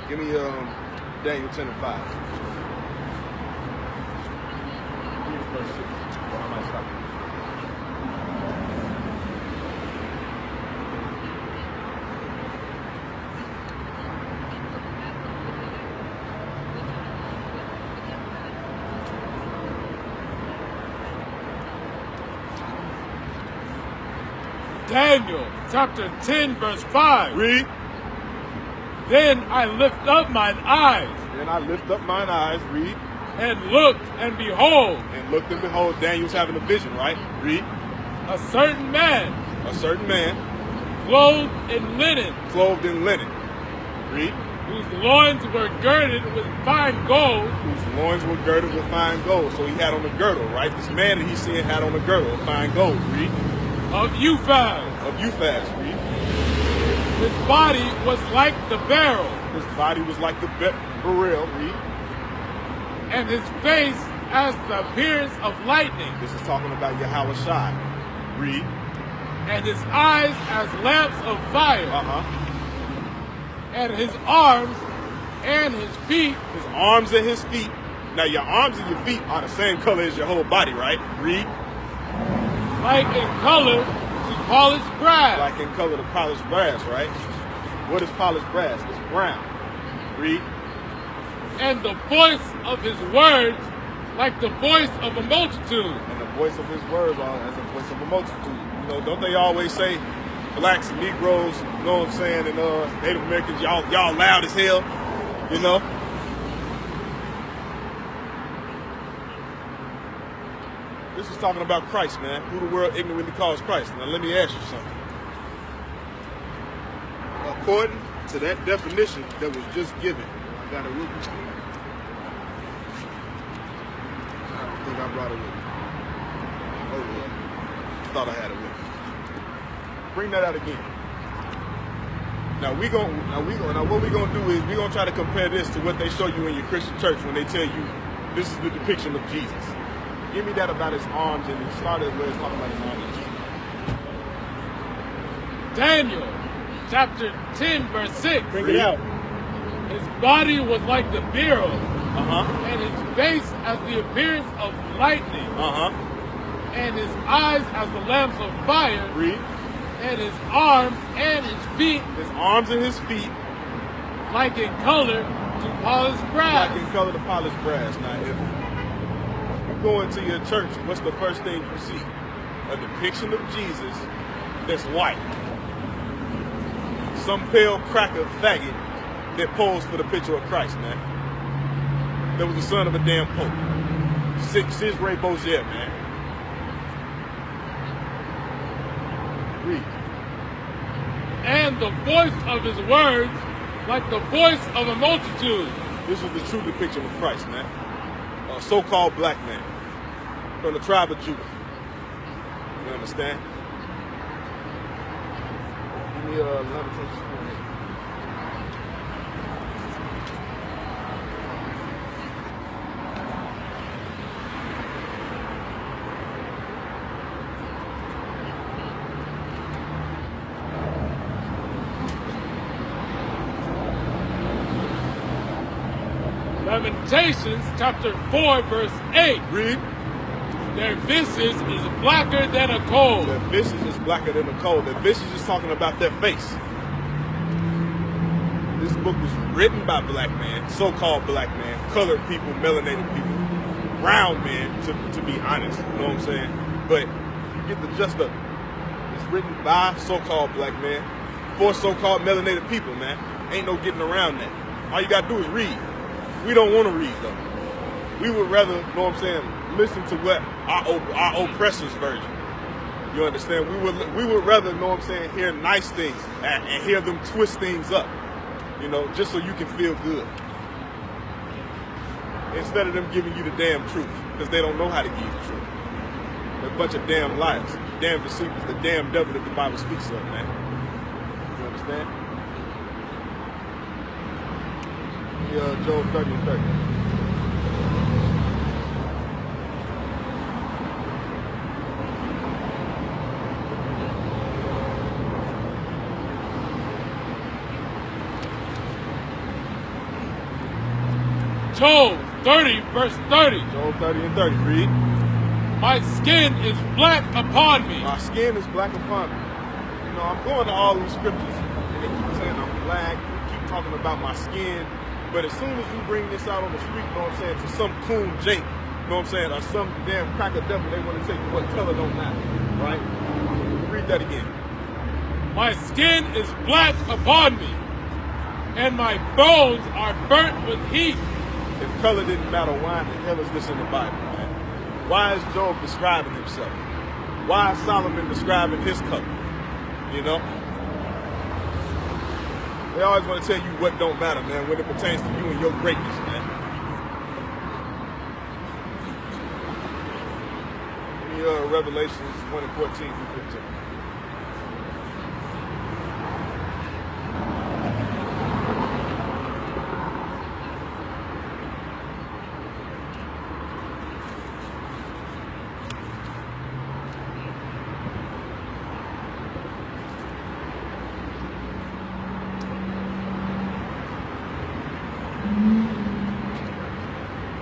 Give me Daniel 10 and 5. Read verse 6. Well, I might stop. Daniel chapter 10 verse 5. Read. Then I lift up mine eyes. Then I lift up mine eyes. Read. And looked and behold. And looked and behold. Daniel's having a vision, right? Read. A certain man. A certain man. Clothed in linen. Clothed in linen. Read. Whose loins were girded with fine gold. Whose loins were girded with fine gold. So he had on a girdle, right? This man that he's seeing had on a girdle of fine gold. Read. Of Uphaz. Of Uphaz. Read. His body was like the beryl. His body was like the beryl. Read. And his face as the appearance of lightning. This is talking about Yahweh Shai. Read. And his eyes as lamps of fire. And his arms and his feet. His arms and his feet. Now your arms and your feet are the same color as your whole body, right? Read. Like in color to polished brass. Like in color to polished brass, right? What is polished brass? It's brown. Read. And the voice of his words like the voice of a multitude. And the voice of his words are as the voice of a multitude. You know, don't they always say blacks and Negroes, you know what I'm saying, and Native Americans, y'all loud as hell, you know? This is is talking about Christ, man. Who the world ignorantly calls Christ. Now let me ask you something. According to that definition that was just given, I got it with me. I don't think I brought it with me. Oh yeah. Thought I had it with me. Bring that out again. Now what we gonna do is we gonna try to compare this to what they show you in your Christian church when they tell you this is the depiction of Jesus. Give me that about his arms, and he started where it's talking about his arms. Daniel chapter 10 verse 6. Bring it out. His body was like the beryl, and his face as the appearance of lightning, and his eyes as the lamps of fire. Read. And his arms and his feet. His arms and his feet. Like in color to polished brass. Like in color to polished brass. Now, if you go into your church, what's the first thing you see? A depiction of Jesus that's white. Some pale cracker faggot that posed for the picture of Christ, man. That was the son of a damn pope. Sis Ray Bozier, man. Read. And the voice of his words like the voice of a multitude. This is the true depiction of Christ, man. A so-called black man from the tribe of Judah. You understand? Give me Lamentations 4:8. Lamentations chapter 4 verse 8. Read. Their visage is blacker than a coal. Their visage is blacker than a coal. Their visage is talking about their face. This book was written by black men, so-called black men, colored people, melanated people, brown men, to be honest. You know what I'm saying? But you get the gist of it. It's written by so-called black men for so-called melanated people, man. Ain't no getting around that. All you gotta do is read. We don't want to read, though. We would rather, you know what I'm saying, listen to what our oppressors' version. You understand? We would rather, you know what I'm saying, hear nice things and hear them twist things up, you know, just so you can feel good. Instead of them giving you the damn truth, because they don't know how to give you the truth. They're a bunch of damn liars, damn deceivers, the damn devil that the Bible speaks of, man. You understand? Job 30 and 30. Job 30 verse 30. Job 30 and 30. Read. My skin is black upon me. My skin is black upon me. You know, I'm going to all these scriptures and they keep saying I'm black. They keep talking about my skin. But as soon as you bring this out on the street, you know what I'm saying, to some coon Jake, you know what I'm saying, or some damn cracker devil, they want to tell you what color don't matter, right? Read that again. My skin is black upon me, and my bones are burnt with heat. If color didn't matter, why in the hell is this in the Bible, man? Why is Job describing himself? Why is Solomon describing his color? You know? They always want to tell you what don't matter, man, when it pertains to you and your greatness, man. Give me Revelations 1 and 14 through 15.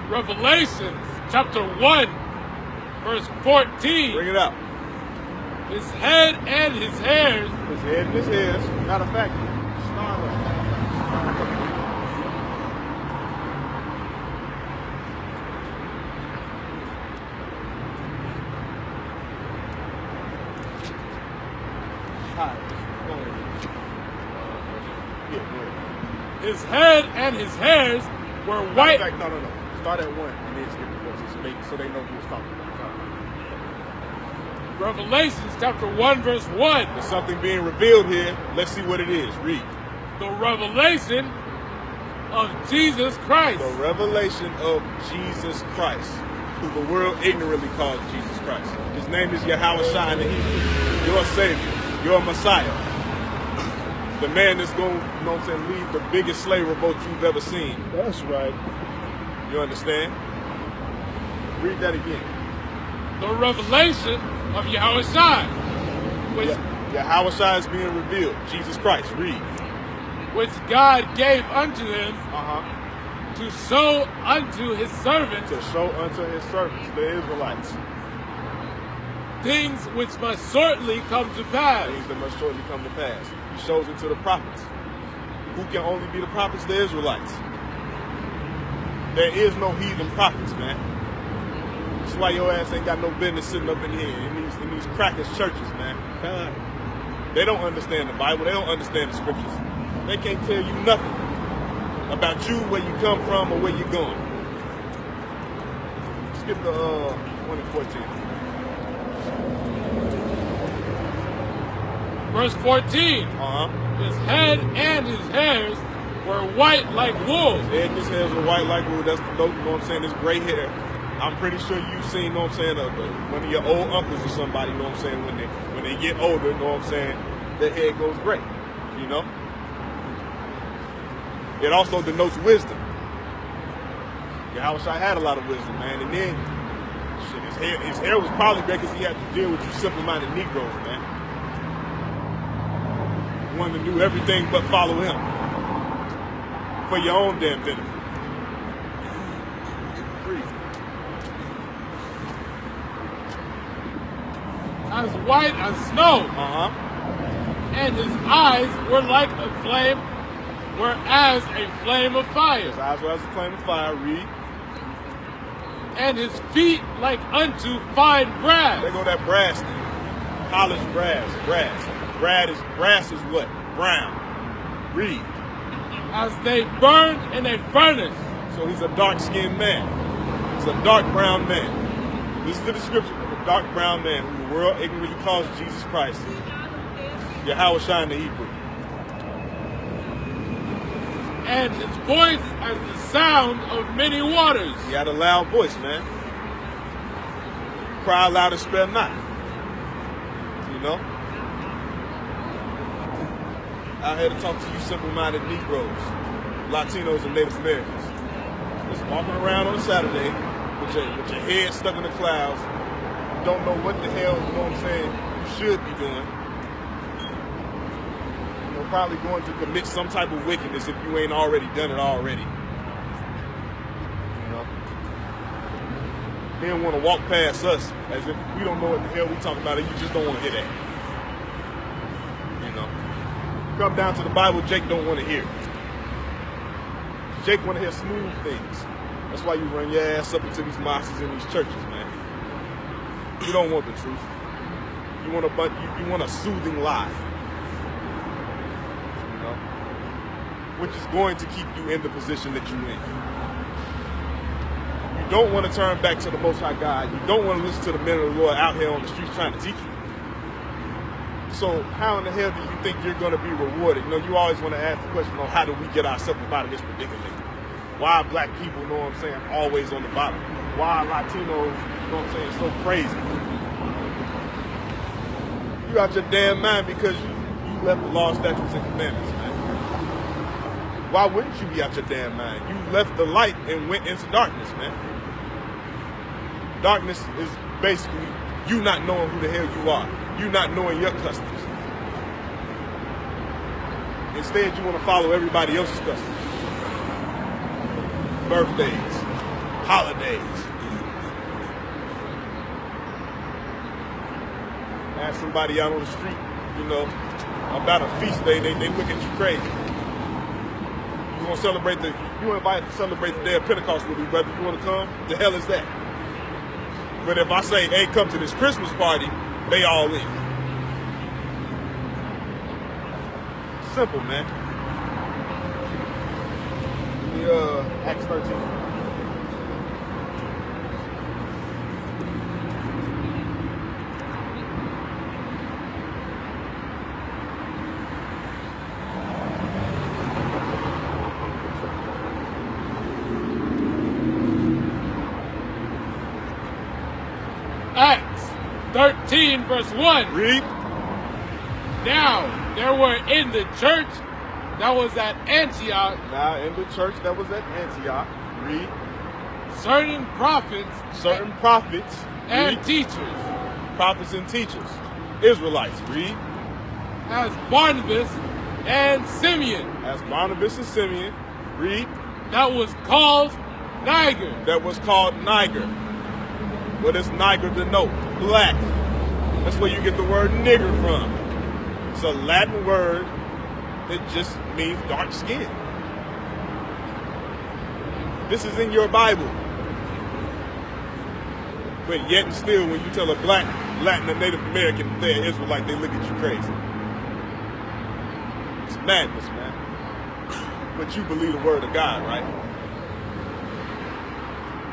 Revelations chapter 1 verse 14. Bring it out. His head and his hairs. His head and his hairs. Matter of fact, his head and his hairs were white. No. Start at 1 and then skip to 14 so they know who was talking about. Revelation chapter 1 verse 1. There's something being revealed here. Let's see what it is. Read. The revelation of Jesus Christ. The revelation of Jesus Christ, who the world ignorantly calls Jesus Christ. His name is Yahweh Shai in the Hebrew. Your Savior, your Messiah. The man that's going to, you know what I'm saying, lead the biggest slave revolt you've ever seen. That's right. You understand? Read that again. The revelation of Yahweh Shai, which Yahweh Shai is being revealed. Jesus Christ. Read. Which God gave unto him to show unto his servants. To show unto his servants, the Israelites. Things which must shortly come to pass. Things that must shortly come to pass. He shows it to the prophets. Who can only be the prophets? The Israelites. There is no heathen prophets, man. That's why your ass ain't got no business sitting up in here in these crackers churches, man. They don't understand the Bible. They don't understand the scriptures. They can't tell you nothing about you, where you come from, or where you're going. Skip the 1 and 14. Verse 14. His head and his hairs were white like wool. His head and his hairs were white like wool. That's the dope, you know what I'm saying? His gray hair. I'm pretty sure you've seen, you know what I'm saying, one of your old uncles or somebody, you know what I'm saying, when they get older, you know what I'm saying, their hair goes gray, you know? It also denotes wisdom. Yahweh Shai had a lot of wisdom, man. And then, shit, his hair was probably gray because he had to deal with you simple-minded Negroes, man. One that knew everything but follow him for your own damn benefit. As white as snow. And his eyes were like a flame, were as a flame of fire. His eyes were as a flame of fire. Read. And his feet like unto fine brass. There go that brass thing. Polished brass. Brass is what? Brown. Read. As they burned in a furnace. So he's a dark-skinned man. He's a dark brown man. This is the description of a dark brown man who the world ignorantly calls Jesus Christ. Yahweh Shai in the Hebrew. And his voice as the sound of many waters. He had a loud voice, man. Cry loud and spare not. You know? Out here to talk to you simple-minded Negroes, Latinos, and Native Americans. Just walking around on a Saturday with your head stuck in the clouds. Don't know what the hell, you know what I'm saying, you should be doing. You know, probably going to commit some type of wickedness if you ain't already done it already. You know? Then want to walk past us as if we don't know what the hell we talking about and you just don't want to hear that. You know? Come down to the Bible, Jake don't want to hear. Jake want to hear smooth things. That's why you run your ass up into these mosques and these churches, man. You don't want the truth. You want a soothing lie. You know? Which is going to keep you in the position that you're in. You don't want to turn back to the Most High God. You don't want to listen to the men of the Lord out here on the streets trying to teach you. So how in the hell do you think you're going to be rewarded? You know, you always want to ask the question on how do we get ourselves out of this predicament? Why are black people, you know what I'm saying, always on the bottom? Why are Latinos, you know what I'm saying, so crazy? You out your damn mind because you left the law, statutes, and commandments, man. Why wouldn't you be out your damn mind? You left the light and went into darkness, man. Darkness is basically you not knowing who the hell you are. You not knowing your customs. Instead, you want to follow everybody else's customs. Birthdays, holidays. Ask somebody out on the street, you know, about a feast day, they look at you crazy. You want to celebrate you invited to celebrate the day of Pentecost with me, brother. You want to come? The hell is that? But if I say, hey, come to this Christmas party, they all in. Simple, man. Acts 13. 13, verse 1. Read. Now, there were in the church that was at Antioch. Now, in the church that was at Antioch. Read. Certain prophets. Certain prophets. And read. teachers. Prophets and teachers. Israelites. Read. As Barnabas and Simeon. As Barnabas and Simeon. Read. That was called Niger. That was called Niger. What does Niger denote? Black. That's where you get the word nigger from. It's a Latin word that just means dark skin. This is in your Bible. But yet and still, when you tell a black, Latin, or Native American that they're Israelite, they look at you crazy. It's madness, man. But you believe the word of God, right?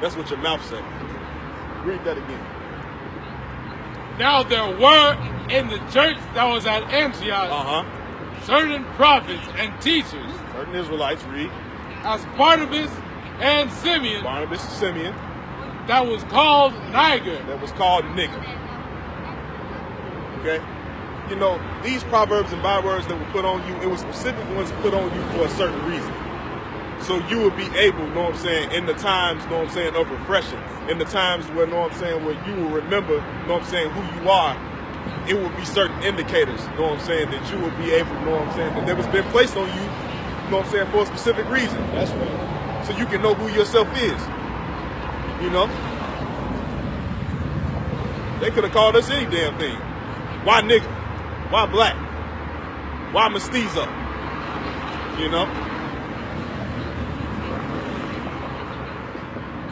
That's what your mouth says. Read that again. Now there were in the church that was at Antioch certain prophets and teachers. Certain Israelites, read. As Barnabas and Simeon. Barnabas and Simeon. That was called Niger. That was called nigger. Okay? You know, these proverbs and bywords that were put on you, it was specific ones put on you for a certain reason. So you will be able, know what I'm saying, in the times, know what I'm saying, of refreshing, in the times where, know what I'm saying, where you will remember, know what I'm saying, who you are, it will be certain indicators, know what I'm saying, that you will be able, know what I'm saying, that was been placed on you, know what I'm saying, for a specific reason. That's right. So you can know who yourself is. You know? They could have called us any damn thing. Why nigger? Why black? Why mestizo? You know?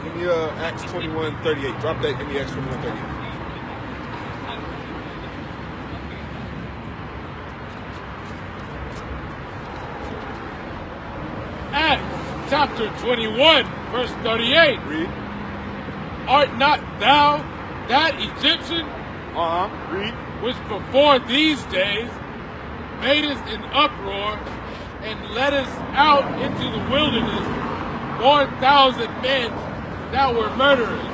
Give me Acts 21:38. Drop that. Give me Acts 21:38. Acts chapter 21, verse 38. Read. Art not thou that Egyptian? Read. Which before these days madest an uproar and leddest out into the wilderness 4,000 men that were murderers.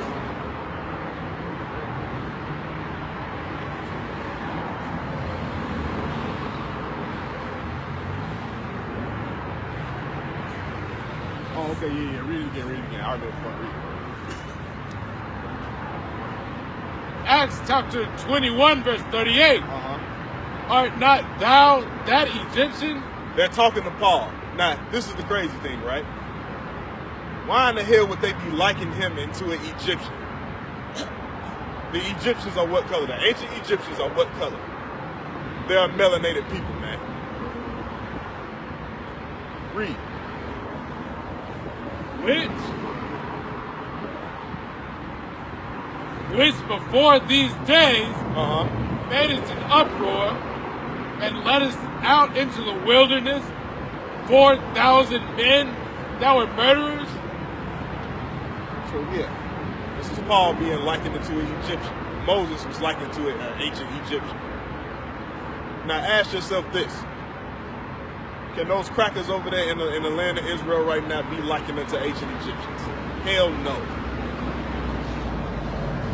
Oh, okay, yeah. Read it again. I'll go for it. Read it. Acts chapter 21, verse 38. Art not thou that Egyptian? They're talking to Paul. Now, this is the crazy thing, right? Why in the hell would they be likening him into an Egyptian? The Egyptians are what color? The ancient Egyptians are what color? They are melanated people, man. Read. Which before these days made us an uproar and led us out into the wilderness 4,000 men that were murderers. So yeah, this is Paul being likened to an Egyptian. Moses was likened to an ancient Egyptian. Now ask yourself this. Can those crackers over there in the land of Israel right now be likened to ancient Egyptians? Hell no.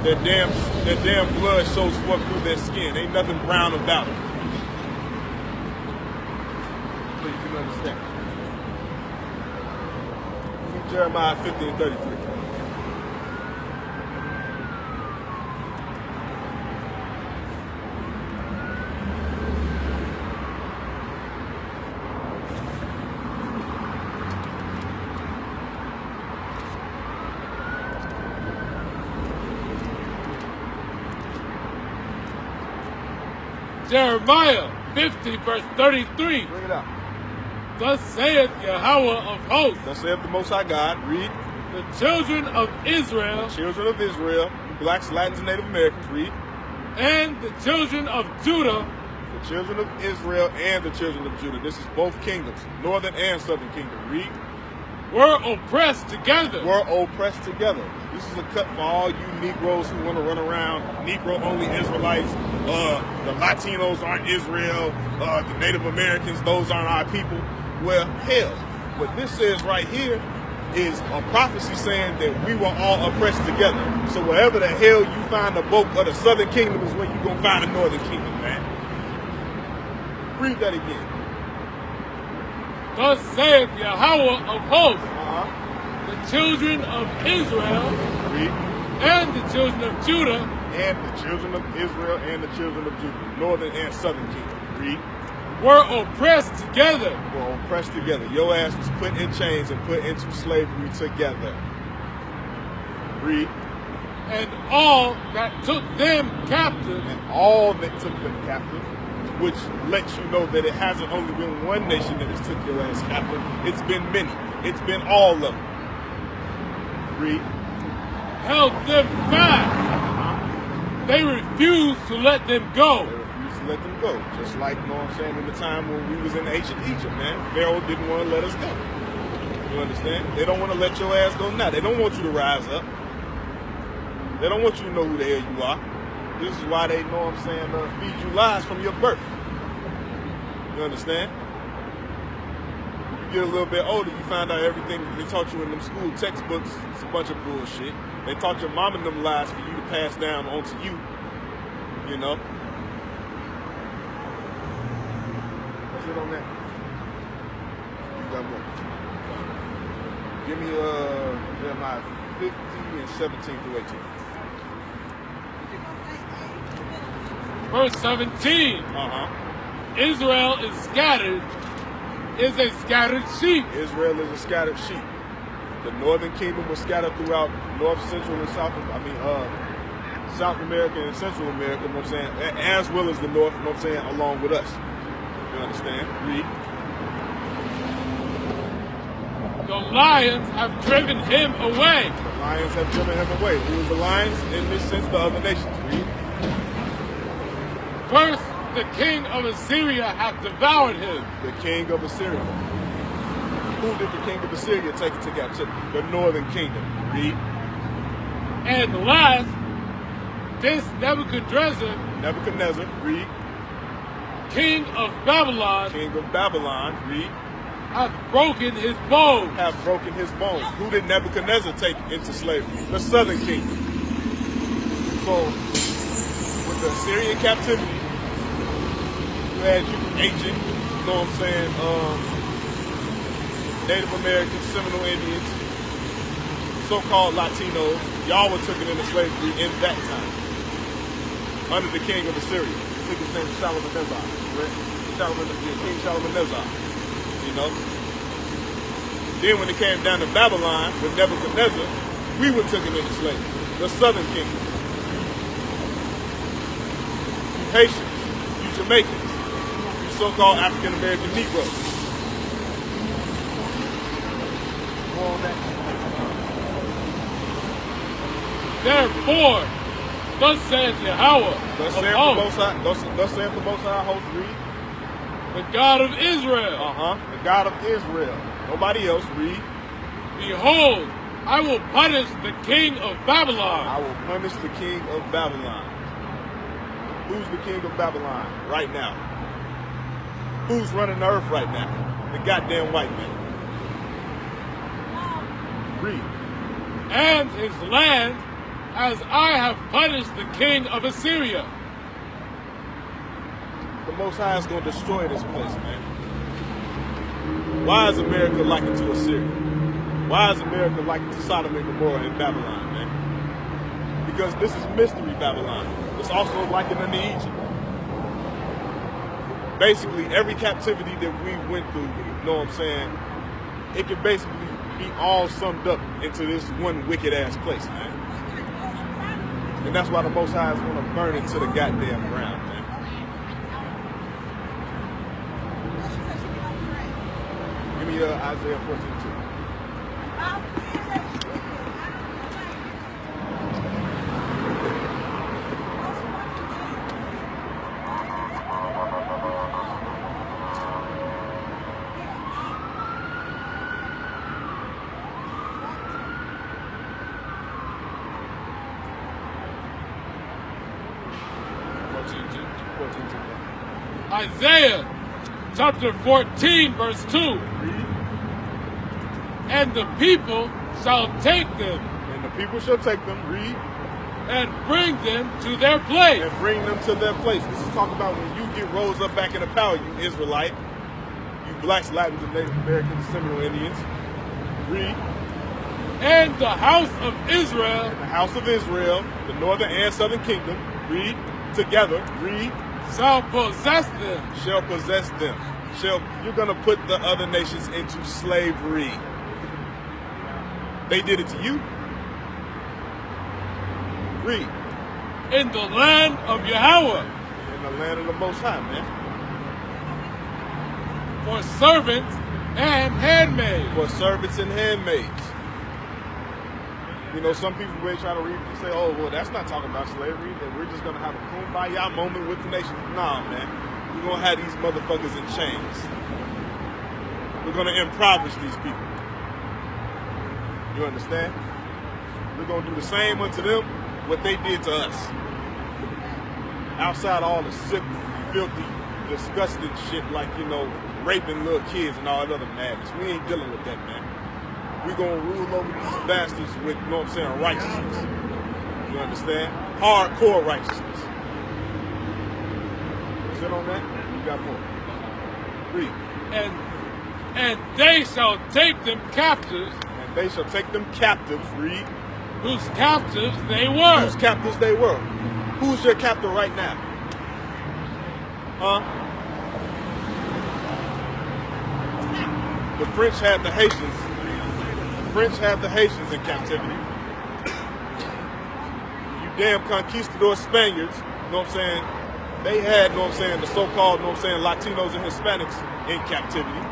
Their damn blood shows forth through their skin. Ain't nothing brown about it. So you can understand. Read Jeremiah 15:33. Jeremiah 50, verse 33. Bring it out. Thus saith Yahweh of hosts. Thus saith the Most High God. Read. The children of Israel. The children of Israel. Blacks, Latins, and Native Americans. Read. And the children of Judah. The children of Israel and the children of Judah. This is both kingdoms. Northern and southern kingdom. Read. Were oppressed together. Were oppressed together. This is a cut for all you Negroes who want to run around. Negro-only Israelites. The Latinos aren't Israel. The Native Americans, those aren't our people. Well, hell, what this says right here is a prophecy saying that we were all oppressed together. So wherever the hell you find the bulk of the southern kingdom is where you're going to find the northern kingdom, man. Read that again. Thus saith Yahweh of hosts, the children of Israel, Read. and the children of Judah, And the children of Israel and the children of Judah, northern and southern kingdom. Read. were oppressed together. Were oppressed together. Your ass was put in chains and put into slavery together. Read. And all that took them captive, And all that took them captive, which lets you know that it hasn't only been one nation that has took your ass captive. It's been many. It's been all of them. Read. held them fast. They refused to let them go. They refused to let them go. Just like, you know what I'm saying, in the time when we was in ancient Egypt, man. Pharaoh didn't want to let us go. You understand? They don't want to let your ass go now. They don't want you to rise up. They don't want you to know who the hell you are. This is why they, know what I'm saying, feed you lies from your birth. You understand? You get a little bit older, you find out everything they taught you in them school textbooks. It's a bunch of bullshit. They taught your mom and them lies for you to pass down onto you. You know? What's it on that? You got more. Give me Jeremiah 15 and 17 through 18. Verse 17. Israel is scattered, is a scattered sheep. Israel is a scattered sheep. The northern kingdom was scattered throughout North, Central, and South America and Central America, you know what I'm saying? As well as the North, you know what I'm saying, along with us. You understand? Read. The lions have driven him away. The lions have driven him away. Who is the lions? In this sense, the other nations. Read. First, the king of Assyria hath devoured him. The king of Assyria. Who did the king of Assyria take into captivity? The northern kingdom. Read. And last, this Nebuchadnezzar, Read. king of Babylon, King of Babylon. Read. hath broken his bones. Have broken his bones. Who did Nebuchadnezzar take into slavery? The southern kingdom. So, with the Assyrian captivity, you had ancient, you know what I'm saying, Native Americans, Seminole Indians, so-called Latinos. Y'all were taken into slavery in that time, under the king of Assyria. I think his name is Shalmaneser, right? King Shalmaneser, you know? Then when it came down to Babylon with Nebuchadnezzar, we were taken into slavery, the southern kingdom. You Haitians, you Jamaicans, you so-called African-American Negroes. More on that. Therefore, thus saith Yahweh, Thus of saith hosts, the Most High host, read. the God of Israel. The God of Israel. Nobody else, read. Behold, I will punish the king of Babylon. I will punish the king of Babylon. Who's the king of Babylon right now? Who's running the earth right now? The goddamn white man. Read. And his land, as I have punished the king of Assyria. The Most High is going to destroy this place, man. Why is America likened to Assyria? Why is America likened to Sodom and Gomorrah in Babylon, man? Because this is mystery Babylon. It's also likened unto Egypt. Basically, every captivity that we went through, you know what I'm saying, it can basically be all summed up into this one wicked-ass place, man. And that's why the Most High is going to burn it to the goddamn ground, man. Give me Isaiah 14:2. Isaiah chapter 14, verse 2. And the people shall take them. And the people shall take them, read. And bring them to their place. And bring them to their place. This is talking about when you get rose up back into power, you Israelite. You blacks, Latins, and Native Americans, Seminole Indians. Read. And the house of Israel. And the house of Israel, the northern and southern kingdom. Read. Together. Read. Shall possess them. Shall possess them. You're going to put the other nations into slavery. They did it to you. Read. In the land of Yahweh. In the land of the Most High, man. For servants and handmaids. For servants and handmaids. You know, some people may try to read and say, oh, well, that's not talking about slavery, that we're just going to have a kumbaya moment with the nation. Nah, man. We're going to have these motherfuckers in chains. We're going to impoverish these people. You understand? We're going to do the same unto them what they did to us. Outside all the sick, filthy, disgusting shit like, you know, raping little kids and all that other madness. We ain't dealing with that, man. We're going to rule over these bastards with, you know what I'm saying, righteousness. You understand? Hardcore righteousness. Sit on that? You got more. Read. And they shall take them captives. And they shall take them captives. Read. Whose captives they were. Whose captives they were. Who's your captive right now? Huh? The French had the Haitians. The French had the Haitians in captivity. You damn conquistador Spaniards, you know what I'm saying? They had, you know what I'm saying, the so-called, you know what I'm saying, Latinos and Hispanics in captivity.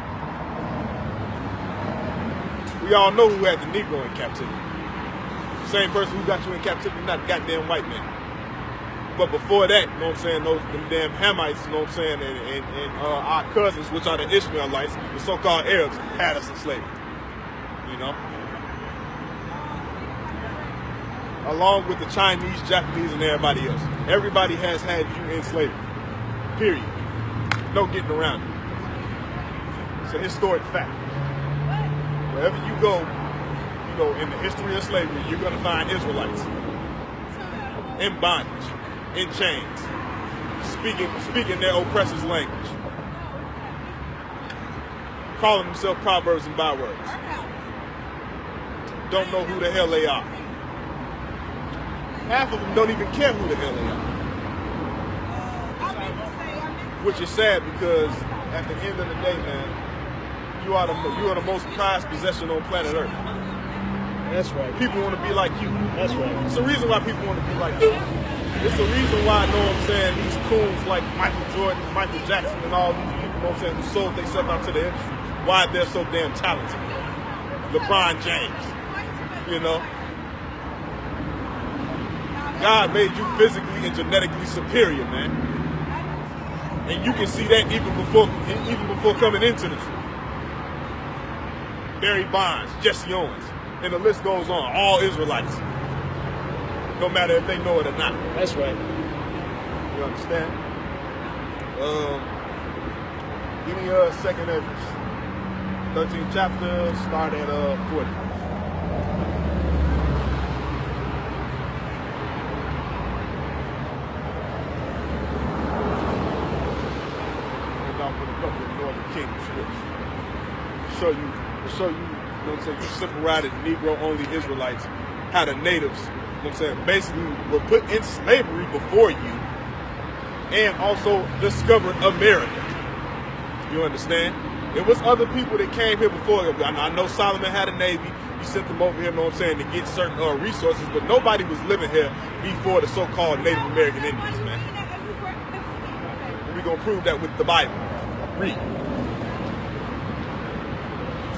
We all know who had the Negro in captivity. Same person who got you in captivity, not a goddamn white man. But before that, you know what I'm saying, them damn Hamites, you know what I'm saying, and our cousins, which are the Ishmaelites, the so-called Arabs, had us in slavery. You know? Along with the Chinese, Japanese, and everybody else. Everybody has had you in slavery. Period. No getting around it. It's a historic fact. Wherever you go, you know, in the history of slavery, you're going to find Israelites in bondage, in chains, speaking their oppressor's language, calling themselves proverbs and bywords. Don't know who the hell they are. Half of them don't even care who the hell they are. Which is sad because at the end of the day, man, you are the most prized possession on planet Earth. That's right. People want to be like you. That's right. It's the reason why people want to be like you. It's the reason why, you know what I'm saying, these coons like Michael Jordan, Michael Jackson, and all these people, you know what I'm saying, who sold themselves out to the industry, why they're so damn talented. LeBron James, you know. God made you physically and genetically superior, man. And you can see that even before coming into the truth. Barry Bonds, Jesse Owens, and the list goes on. All Israelites, no matter if they know it or not. That's right. You understand? Give me second Ezra, 13th chapter, start at 40. Show you, you know what I'm saying, you separated Negro-only Israelites, how the natives, you know what I'm saying, basically were put in slavery before you, and also discovered America. You understand? It was other people that came here before. I know Solomon had a navy. He sent them over here, you know what I'm saying, to get certain resources, but nobody was living here before the so-called Native American Indians, man. And we're going to prove that with the Bible. Read.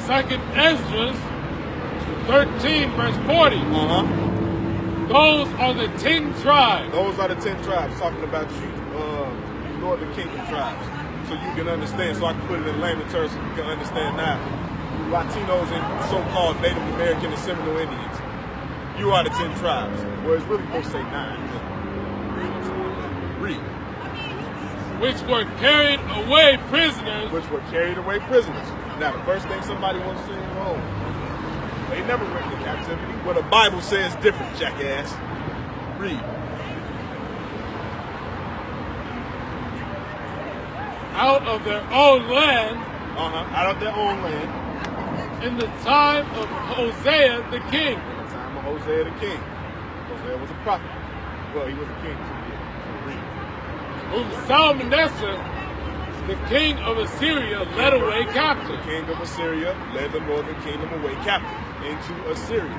Second Ezra 13, verse 40. Those are the 10 tribes. Those are the 10 tribes, talking about you, Northern Kingdom tribes. So you can understand, so I can put it in layman terms so you can understand now. Latinos and so-called Native American and Seminole Indians. You are the 10 tribes. Well, it's really supposed to say 9. Read. Which were carried away prisoners. Which were carried away prisoners. Now, the first thing somebody wants to say is, oh, They never went into captivity. Well, the Bible says different, jackass. Read. Out of their own land. Out of their own land. In the time of Hosea the king. In the time of Hosea the king. Hosea was a prophet. Well, he was a king too. Whom Salmanasseh, the king of Assyria, led away captive. The king of Assyria led the northern kingdom away captive into Assyria.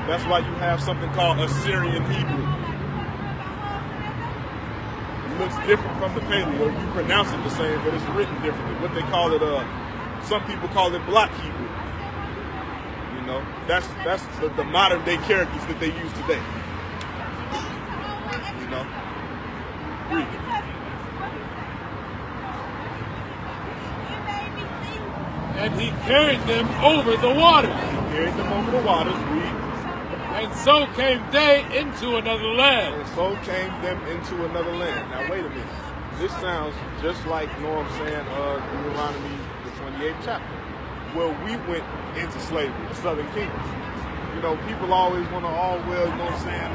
That's why you have something called Assyrian Hebrew. It looks different from the Paleo. You pronounce it the same, but it's written differently. What they call it, some people call it Block Hebrew. You know, that's the modern day characters that they use today. You know, read it. And he carried them over the waters. He carried them over the waters. Read. And so came they into another land. And so came them into another land. Now wait a minute. This sounds just like, you know what I'm saying, Deuteronomy, the 28th chapter, where we went into slavery, the southern kingdom. You know, people always want to you know what I'm saying,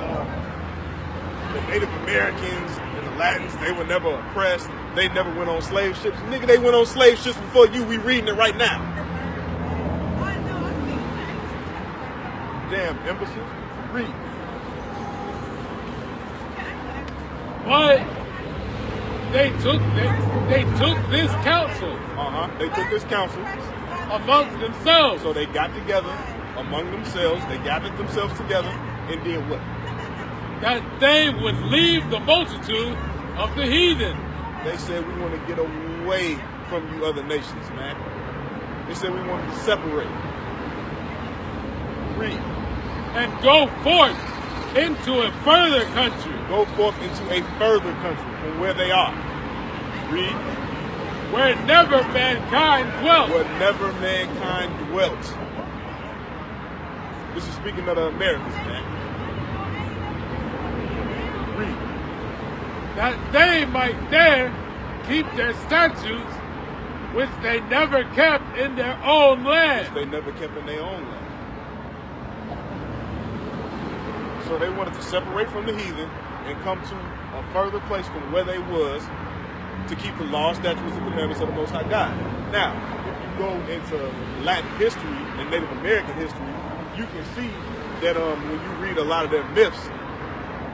the Native Americans and the Latins, they were never oppressed. They never went on slave ships. Nigga, they went on slave ships before you. We reading it right now. Damn imbeciles. Read. But they took this counsel. They took this counsel amongst themselves. So they got together among themselves. They gathered themselves together and did what? That they would leave the multitude of the heathen. They said, we want to get away from you other nations, man. They said we wanted to separate. Read. And go forth into a further country. Go forth into a further country from where they are. Read. Where never mankind dwelt. Where never mankind dwelt. This is speaking of the Americans, man. Read. That they might there keep their statutes, which they never kept in their own land. Which they never kept in their own land. So they wanted to separate from the heathen and come to a further place from where they was to keep the laws, statutes, and commandments of the Most High God. Now, if you go into Latin history and Native American history, you can see that when you read a lot of their myths,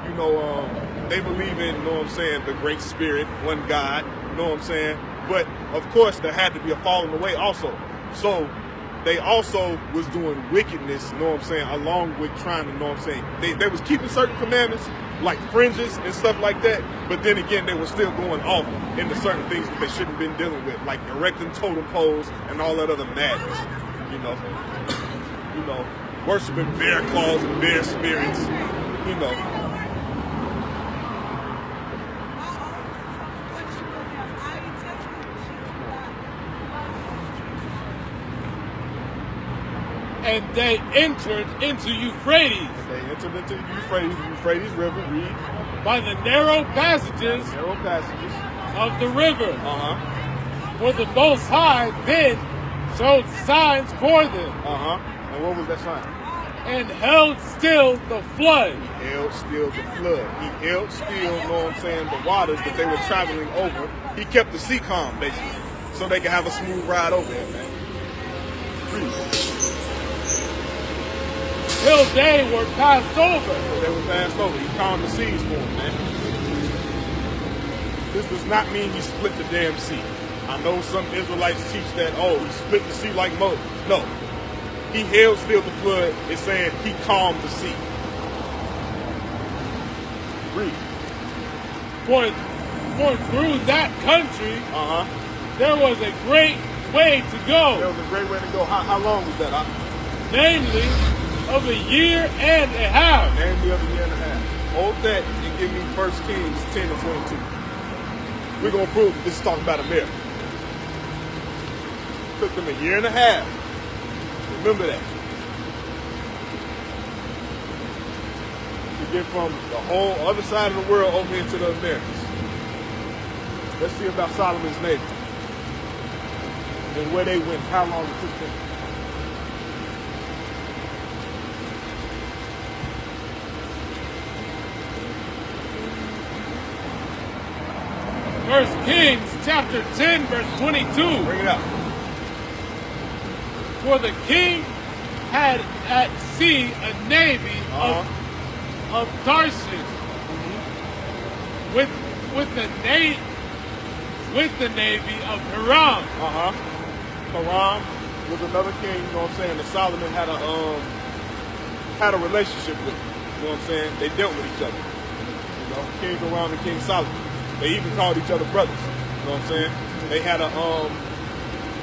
you know, they believe in, you know what I'm saying, the Great Spirit, one God, you know what I'm saying? But, of course, there had to be a falling away also. So, they also was doing wickedness, you know what I'm saying, along with trying to, you know what I'm saying. They was keeping certain commandments, like fringes and stuff like that, but then again, they were still going off into certain things that they shouldn't have been dealing with, like erecting totem poles and all that other madness, you know. You know, worshiping bear claws and bear spirits, you know. And they entered into Euphrates. And they entered into Euphrates River, read. By the narrow passages, of the river. For the Most High then showed signs for them. And what was that sign? And held still the flood. He held still the flood. He held still, you know what I'm saying, the waters that they were traveling over. He kept the sea calm, basically, so they could have a smooth ride over there, man. Till they were passed over. Till they were passed over. He calmed the seas for them, man. This does not mean he split the damn sea. I know some Israelites teach that, oh, he split the sea like Moses. No. He held still the flood. It's saying he calmed the sea. Read. For through that country, there was a great way to go. There was a great way to go. How long was that? Namely, of a year and a half. Namely of a year and a half. Hold that and give me 1 Kings 10 and 22. We're going to prove that this is talking about America. It took them a year and a half. Remember that. To get from the whole other side of the world over into the Americas. Let's see about Solomon's neighbor. And where they went, how long it took them. 1 Kings chapter 10, verse 22. Bring it out. For the king had at sea a navy of Tarshish with the navy of Hiram. Hiram was another king, you know what I'm saying, that Solomon had a relationship with. You know what I'm saying? They dealt with each other. You know, King Hiram and King Solomon. They even called each other brothers. You know what I'm saying? They had a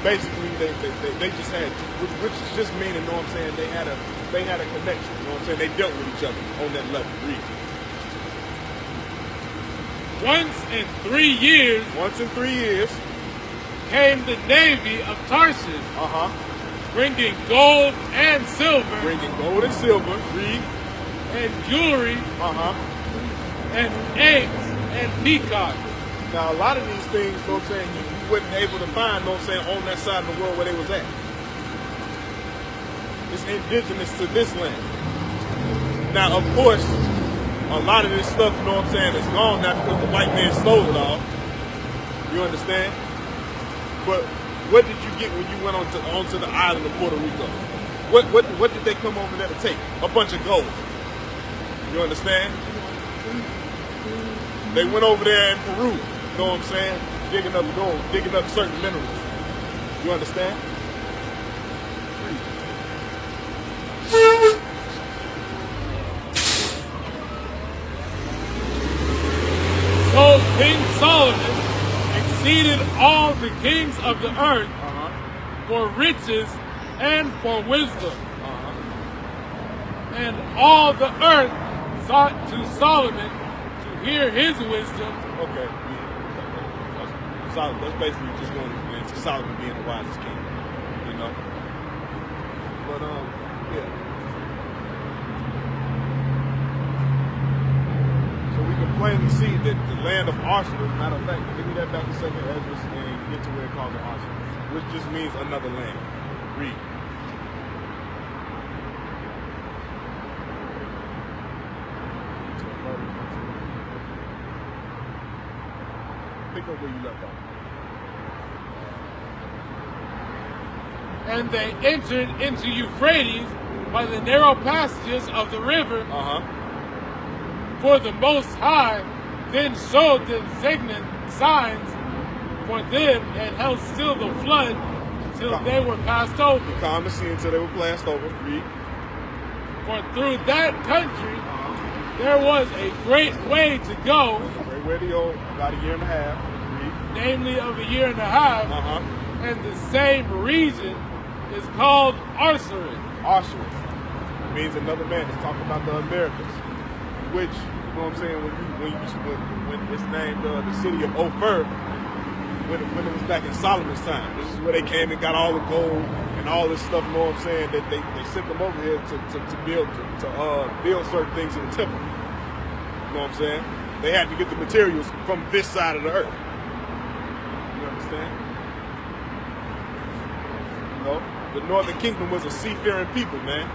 basically they just had, which is just meaning, you know what I'm saying, they had a connection. You know what I'm saying? They dealt with each other on that level. Read. Once in 3 years came the navy of Tarshish, bringing gold and silver, Read. and jewelry, and eggs and peacocks. Now, a lot of these things, you know what I'm saying, you wasn't able to find, you know what I'm saying, on that side of the world where they was at. It's indigenous to this land. Now, of course, a lot of this stuff, you know what I'm saying, is gone now because the white man stole it all. You understand? But what did you get when you went onto the island of Puerto Rico? What did they come over there to take? A bunch of gold. You understand? They went over there in Peru, you know what I'm saying? Digging up gold, digging up certain minerals. You understand? So King Solomon exceeded all the kings of the earth for riches and for wisdom. And all the earth sought to Solomon to hear his wisdom. Okay, yeah. That's basically just going into Solomon being the wisest king, you know? But, yeah. So we can plainly see that the land of Arshel, as a matter of fact, give me that back a second, Ezra, and get to where it calls it Arshel, which just means another land. Read. Pick up where you left off. And they entered into Euphrates by the narrow passages of the river. For the Most High then showed them signs for them and held still the flood until they were passed over. Calm the sea until they were passed over. Read. For through that country there was a great way to go. Great way to go, about a year and a half. Read. Namely of a year and a half. And the same region is called Arsarid. Arsarid means another man. It's talking about the Americas, which, you know what I'm saying, when it's named the city of Ophir, when it was back in Solomon's time. This is where they came and got all the gold and all this stuff, you know what I'm saying, that they sent them over here to build certain things in the temple. You know what I'm saying? They had to get the materials from this side of the earth. You understand? You know, the Northern Kingdom was a seafaring people, man.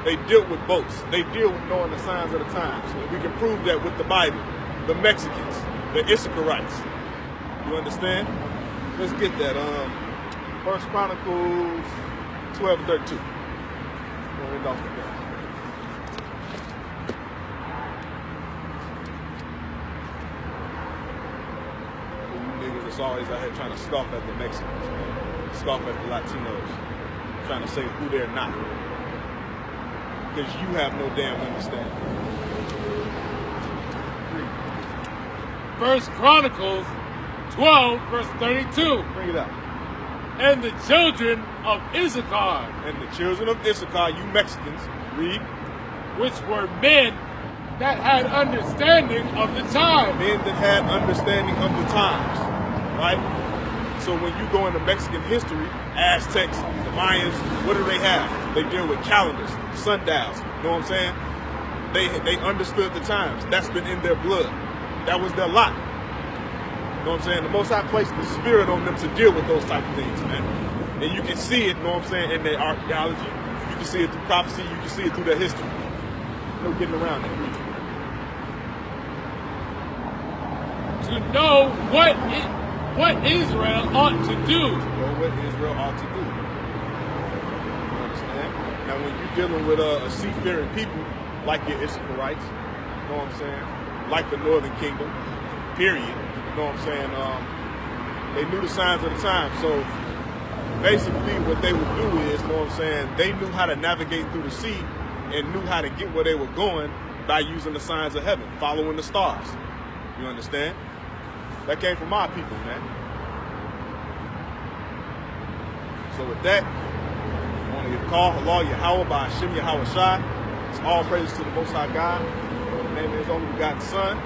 They dealt with boats. They deal with knowing the signs of the times. And we can prove that with the Bible. The Mexicans, the Israelites. You understand? Let's get that. 1 Chronicles 12:32. We'll end off with that. You niggas that's always out here trying to scoff at the Mexicans, man. Scoff at the Latinos. Trying to say who they're not. Because you have no damn understanding. 1 Chronicles 12, verse 32. Bring it up. And the children of Issachar. And the children of Issachar, you Mexicans, read. Which were men that had understanding of the time. Men that had understanding of the times, right? So when you go into Mexican history, Aztecs, the Mayans, what do they have? They deal with calendars, sundials, you know what I'm saying? They understood the times. That's been in their blood. That was their lot. You know what I'm saying? The Most High placed the spirit on them to deal with those type of things, man. And you can see it, you know what I'm saying, in their archaeology. You can see it through prophecy. You can see it through their history. No getting around it. to know what Israel ought to do. Know what Israel ought to do. You understand? Now, when you're dealing with a sea-faring people, like your Israelites, you know what I'm saying? Like the Northern Kingdom, period. You know what I'm saying? They knew the signs of the time. So basically what they would do is, you know what I'm saying, they knew how to navigate through the sea and knew how to get where they were going by using the signs of heaven, following the stars. You understand? That came from our people, man. So with that, I want to give a call, Allah Yahweh by Hashem Yahweh Shai. It's all praise to the Most High God. In the name of His only begotten Son.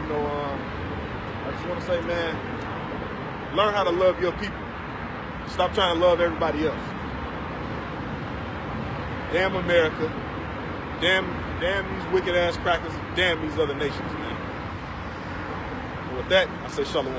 You know, I just want to say, man, learn how to love your people. Stop trying to love everybody else. Damn America. Damn these wicked ass crackers. Damn these other nations, man. And with that, I say shalom.